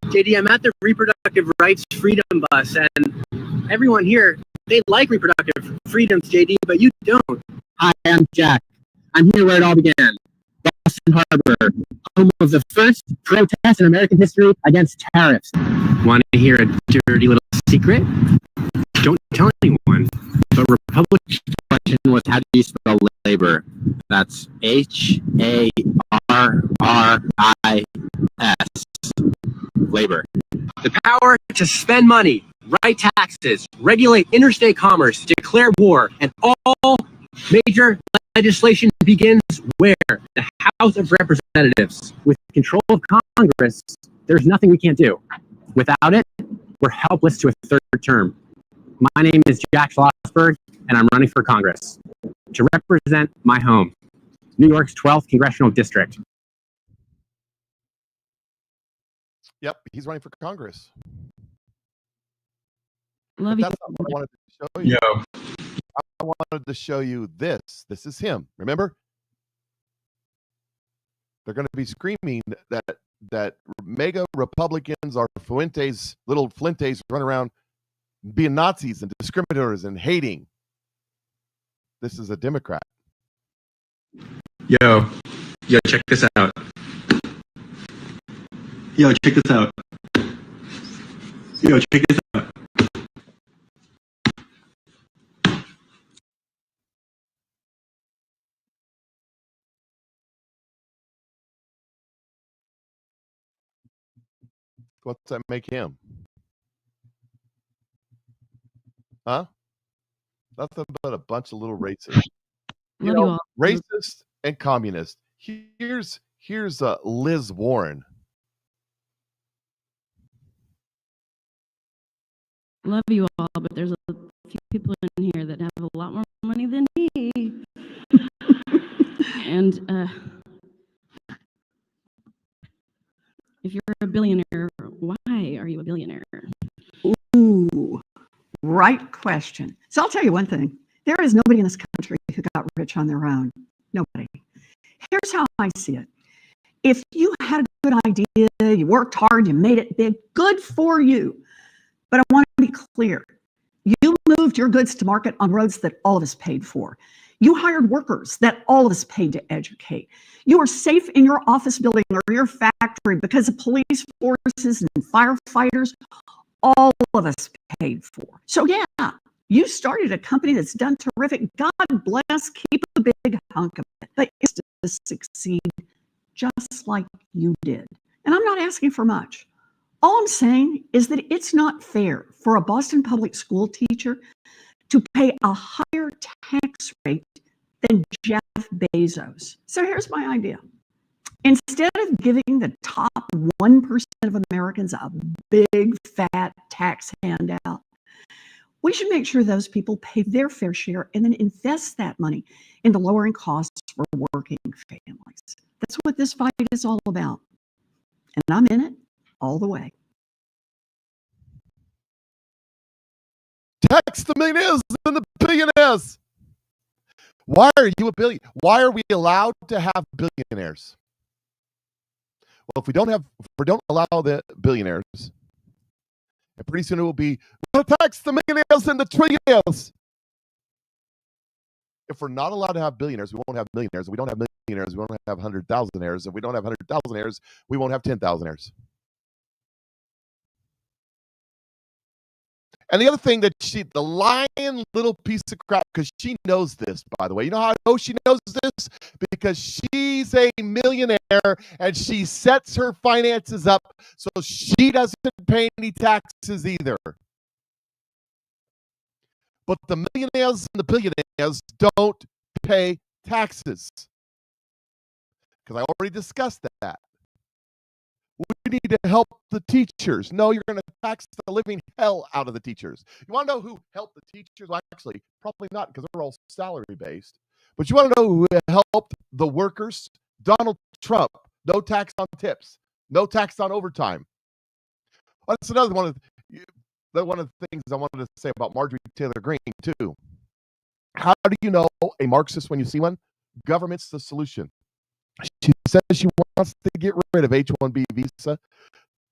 JD, I'm at the Reproductive Rights Freedom Bus, and everyone here, they like reproductive freedoms, JD, but you don't. Hi, I'm Jack. I'm here where it all began. Boston Harbor, home of the first protest in American history against tariffs. Want to hear a dirty little secret? Don't tell anyone. But Republican question was, how do you spell labor? That's Harris. Labor. The power to spend money, write taxes, regulate interstate commerce, declare war, and all major legislation begins where? The House of Representatives. With control of Congress, there's nothing we can't do. Without it, we're helpless to a third term. My name is Jack Schlossberg, and I'm running for Congress to represent my home, New York's 12th Congressional District. Yep, he's running for Congress. Love you. That's not what I wanted to show you. I wanted to show you this. This is him. Remember? They're going to be screaming that mega Republicans are little Fuentes run around being Nazis and discriminators and hating. This is a Democrat. Yo, check this out. Yo, check this out. What's that make him? Huh? Nothing but a bunch of little racists. Love you all. Racist and communist. Here's Liz Warren. Love you all, but there's a few people in here that have a lot more money than me. And if you're a billionaire, why are you a billionaire? Ooh, right question. So I'll tell you one thing. There is nobody in this country who got rich on their own. Nobody. Here's how I see it. If you had a good idea, you worked hard, you made it big, good for you. But I want to be clear. You moved your goods to market on roads that all of us paid for. You hired workers that all of us paid to educate. You are safe in your office building or your factory because of police forces and firefighters, all of us paid for. So yeah, you started a company that's done terrific. God bless, keep a big hunk of it. But it's to succeed just like you did. And I'm not asking for much. All I'm saying is that it's not fair for a Boston public school teacher to pay a higher tax rate than Jeff Bezos. So here's my idea. Instead of giving the top 1% of Americans a big fat tax handout, we should make sure those people pay their fair share and then invest that money into lowering costs for working families. That's what this fight is all about. And I'm in it all the way. Tax the millionaires and the billionaires. Why are you a billion? Why are we allowed to have billionaires? Well, if we don't allow the billionaires, and pretty soon it will be, we'll tax the millionaires and the trillionaires. If we're not allowed to have billionaires, we won't have millionaires. If we don't have millionaires, we won't have 100,000-aires. If we don't have 100,000-aires, we won't have 10,000-aires. And the other thing that the lying little piece of crap, because she knows this, by the way. You know how I know she knows this? Because she's a millionaire and she sets her finances up so she doesn't pay any taxes either. But the millionaires and the billionaires don't pay taxes. Because I already discussed that. We need to help the teachers. No, you're going to tax the living hell out of the teachers. You want to know who helped the teachers? Well, actually, probably not, because they're all salary-based. But you want to know who helped the workers? Donald Trump. No tax on tips. No tax on overtime. Well, that's another one of the things I wanted to say about Marjorie Taylor Greene, too. How do you know a Marxist when you see one? Government's the solution. She says she wants to get rid of H-1B visa,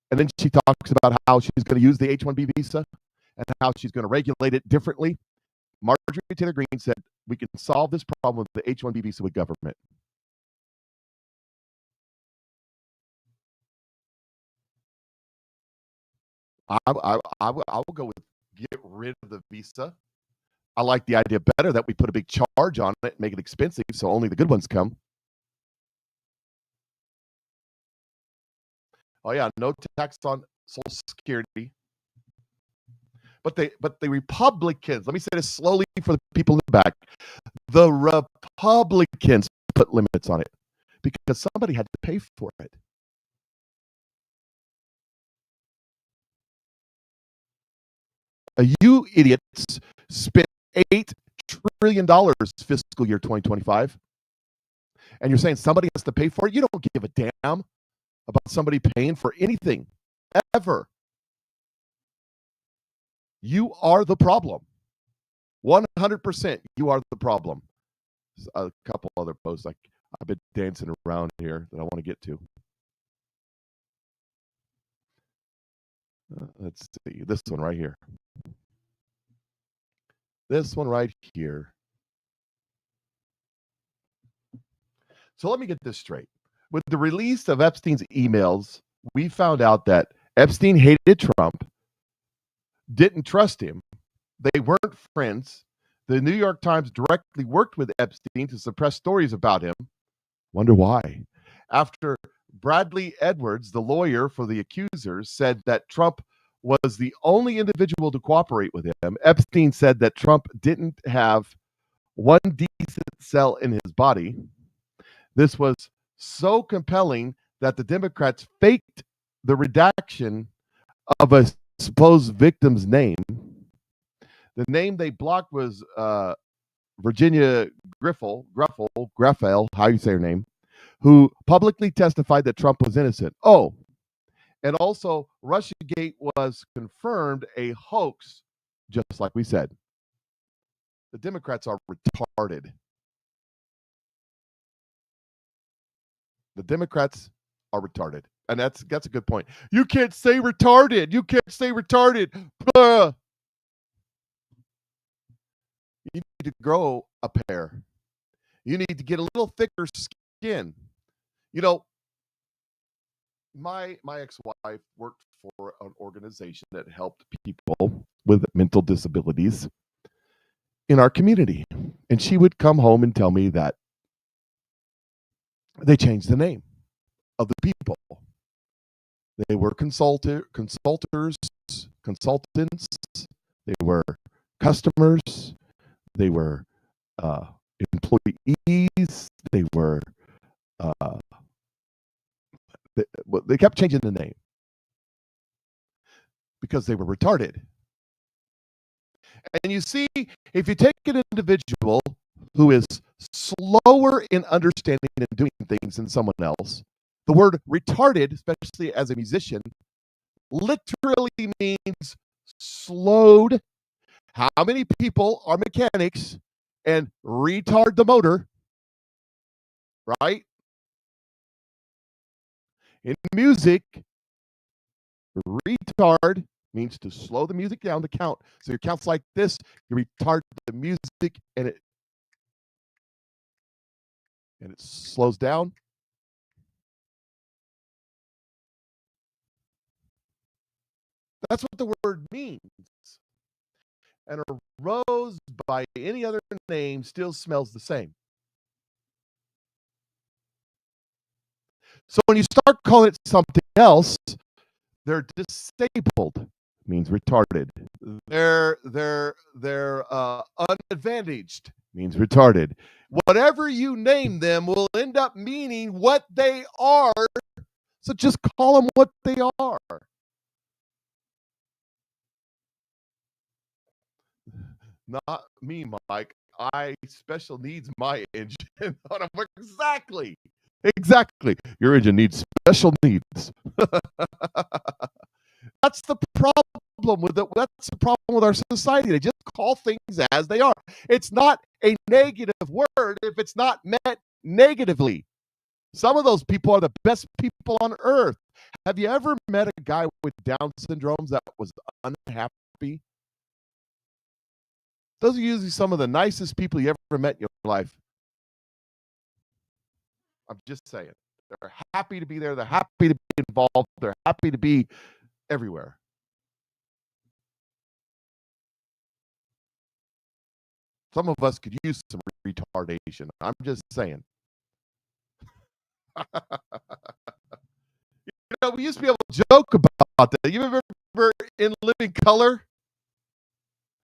and then she talks about how she's going to use the H-1B visa and how she's going to regulate it differently. Marjorie Taylor Greene said we can solve this problem with the H-1B visa with government. I will go with get rid of the visa. I like the idea better that we put a big charge on it, make it expensive, so only the good ones come. Oh yeah, no tax on Social Security. But the Republicans, let me say this slowly for the people in the back. The Republicans put limits on it because somebody had to pay for it. You idiots spent $8 trillion fiscal year 2025, and you're saying somebody has to pay for it? You don't give a damn about somebody paying for anything, ever. You are the problem. 100%, you are the problem. A couple other posts I've been dancing around here that I want to get to. Let's see, this one right here. This one right here. So let me get this straight. With the release of Epstein's emails, we found out that Epstein hated Trump, didn't trust him. They weren't friends. The New York Times directly worked with Epstein to suppress stories about him. Wonder why. After Bradley Edwards, the lawyer for the accusers, said that Trump was the only individual to cooperate with him, Epstein said that Trump didn't have one decent cell in his body. This was so compelling that the Democrats faked the redaction of a supposed victim's name. The name they blocked was Virginia Griffel, how you say her name, who publicly testified that Trump was innocent. Oh, and also Russiagate was confirmed a hoax, just like we said. The Democrats are retarded. The Democrats are retarded. And that's a good point. You can't say retarded. You can't say retarded. Blah. You need to grow a pair. You need to get a little thicker skin. You know, my ex-wife worked for an organization that helped people with mental disabilities in our community. And she would come home and tell me that they changed the name of the people. They were consultants, they were customers, they were employees, they were they kept changing the name because they were retarded. And you see, if you take an individual who is slower in understanding and doing things than someone else, the word retarded, especially as a musician, literally means slowed. How many people are mechanics and retard the motor, right? In music, retard means to slow the music down to count. So your count's like this, you retard the music and it slows down. That's what the word means. And a rose by any other name still smells the same. So when you start calling it something else, they're disabled, means retarded. They're unadvantaged, means retarded. Whatever you name them will end up meaning what they are. So just call them what they are. Not me, Mike. I special needs my engine. Exactly. Your engine needs special needs. That's the problem with it. That's the problem with our society. They just call things as they are. It's not a negative word if it's not meant negatively. Some of those people are the best people on earth. Have you ever met a guy with Down syndrome that was unhappy? Those are usually some of the nicest people you ever met in your life. I'm just saying. They're happy to be there. They're happy to be involved. They're happy to be everywhere. Some of us could use some retardation. I'm just saying. We used to be able to joke about that. You remember in Living Color?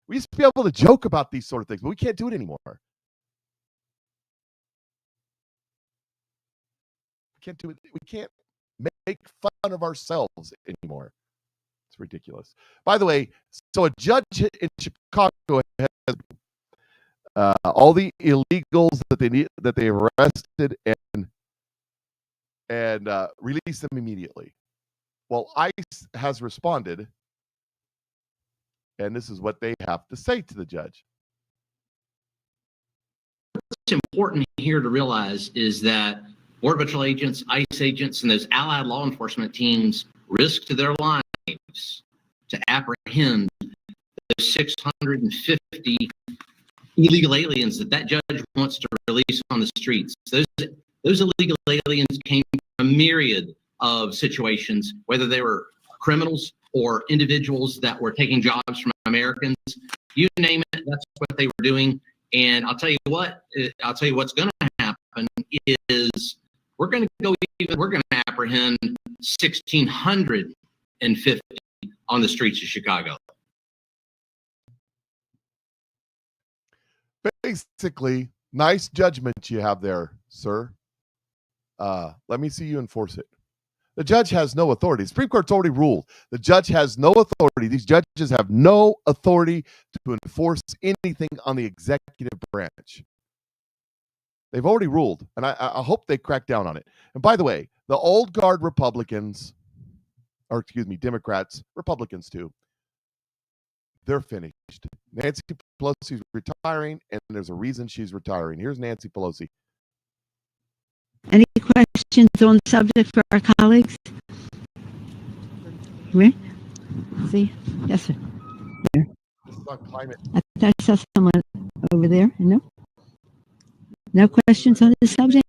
We used to be able to joke about these sort of things, but we can't do it anymore. We can't do it. We can't make fun of ourselves anymore. It's ridiculous. By the way, so a judge in Chicago has all the illegals that they arrested and released them immediately. Well, ICE has responded, and this is what they have to say to the judge. What's important here to realize is that Border Patrol agents, ICE agents, and those allied law enforcement teams risk to their lives to apprehend those 650 illegal aliens that judge wants to release on the streets. Those illegal aliens came from a myriad of situations, whether they were criminals or individuals that were taking jobs from Americans. You name it, that's what they were doing. And I'll tell you what's going to happen is we're going to apprehend 1,650 on the streets of Chicago. Basically, nice judgment you have there, sir. Let me see you enforce it. The judge has no authority. The Supreme Court's already ruled. The judge has no authority. These judges have no authority to enforce anything on the executive branch. They've already ruled, and I hope they crack down on it. And by the way, the old guard Republicans, Democrats, Republicans too, they're finished. Nancy Pelosi's retiring, and there's a reason she's retiring. Here's Nancy Pelosi. Any questions on the subject for our colleagues? Right? See? Yes, sir. There. Climate. I saw someone over there. No? No questions on the subject?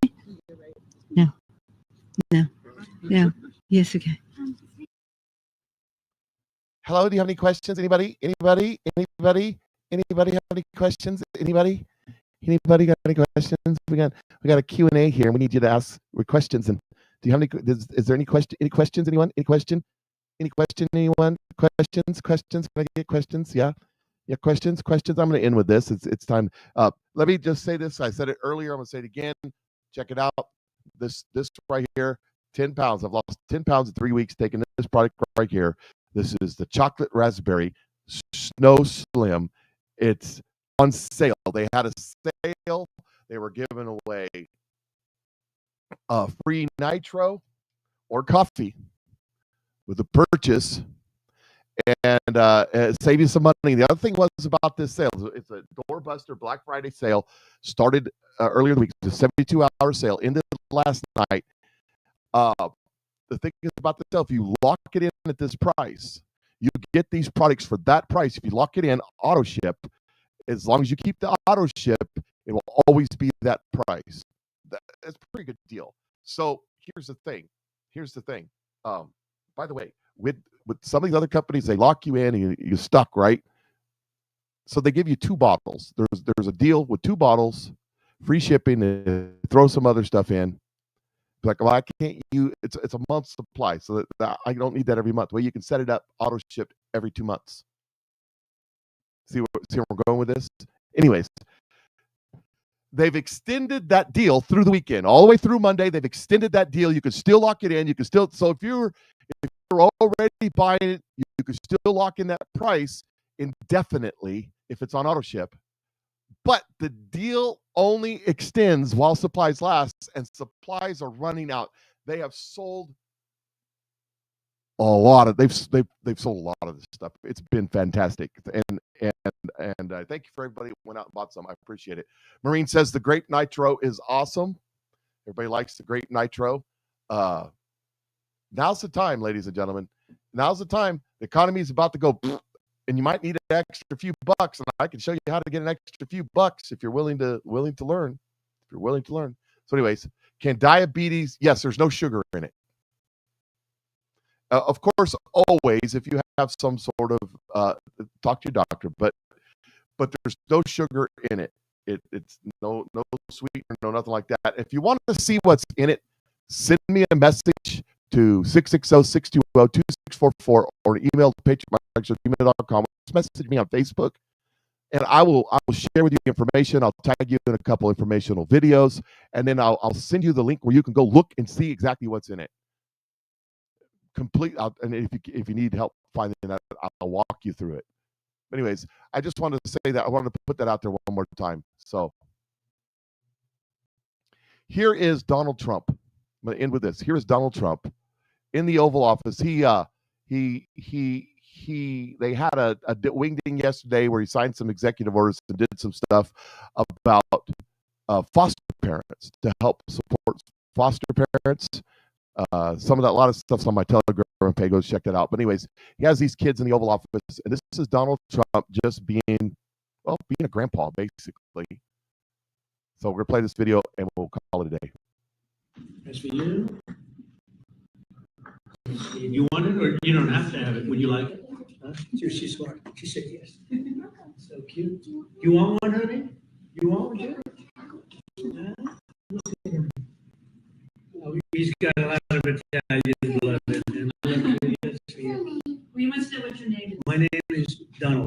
No. Yes, okay. Hello, do you have any questions? Anybody have any questions? Anybody got any questions? We got a Q&A here. We need you to ask questions and Do you have any? Is there any question? Any questions? Anyone? Any question? Any question? Anyone? Questions? Questions? Can I get questions? Yeah. Yeah. Questions? Questions. I'm going to end with this. It's time. Let me just say this. I said it earlier. I'm going to say it again. Check it out. This right here. 10 pounds. I've lost 10 pounds in 3 weeks taking this product right here. This is the chocolate raspberry Snow Slim. It's on sale. They had a sale. They were giving away free nitro or coffee with a purchase, and save you some money. The other thing was about this sale. It's a doorbuster Black Friday sale. Started earlier in the week. It's a 72-hour sale. Ended last night. The thing is about the sale, if you lock it in at this price, you get these products for that price. If you lock it in, auto ship, as long as you keep the auto ship, it will always be that price. That's a pretty good deal. So here's the thing. By the way, with some of these other companies, they lock you in and you're stuck, right? So they give you 2 bottles. There's a deal with 2 bottles, free shipping, and throw some other stuff in. Like, well, I can't use it's a month's supply, so that I don't need that every month. Well, you can set it up auto shipped every 2 months. See where we're going with this? Anyways, they've extended that deal through the weekend, all the way through Monday. They've extended that deal. You can still lock it in. You can still, so if you're already buying it, you can still lock in that price indefinitely if it's on auto ship. But the deal only extends while supplies last, and supplies are running out. They have sold a lot of they've sold a lot of this stuff. It's been fantastic, and thank you for everybody who went out and bought some. I appreciate it. Marine says the grape nitro is awesome. Everybody likes the grape nitro. Now's the time, ladies and gentlemen. Now's the time. The economy is about to go, and you might need an extra few bucks. And I can show you how to get an extra few bucks if you're willing to learn. If you're willing to learn. So, anyways, can diabetes? Yes, there's no sugar in it. Of course, always, if you have some sort of talk to your doctor, but there's no sugar in it. It's no sweetener, no nothing like that. If you want to see what's in it, send me a message to 660-620-2644 or email to PatriotMikeShow@gmail.com. Message me on Facebook, and I will share with you information. I'll tag you in a couple informational videos, and then I'll send you the link where you can go look and see exactly what's in it. And if you need help finding that, I'll walk you through it. Anyways, I just wanted to say that. I wanted to put that out there one more time. So here is Donald Trump. I'm going to end with this. Here is Donald Trump in the Oval Office. They had a wingding yesterday where he signed some executive orders and did some stuff about foster parents to help support foster parents. A lot of stuff's on my Telegram page. Go check that out. But anyways, he has these kids in the Oval Office, and this is Donald Trump just being a grandpa, basically. So we're gonna play this video and we'll call it a day. As for you, you want it or you don't have to have it? Would you like it? Huh? She's smart. She said yes. So cute. You want one, honey? You want one, too? He's got a lot of Italian blood in him. Yes, we must know what your name is. My name is Donald.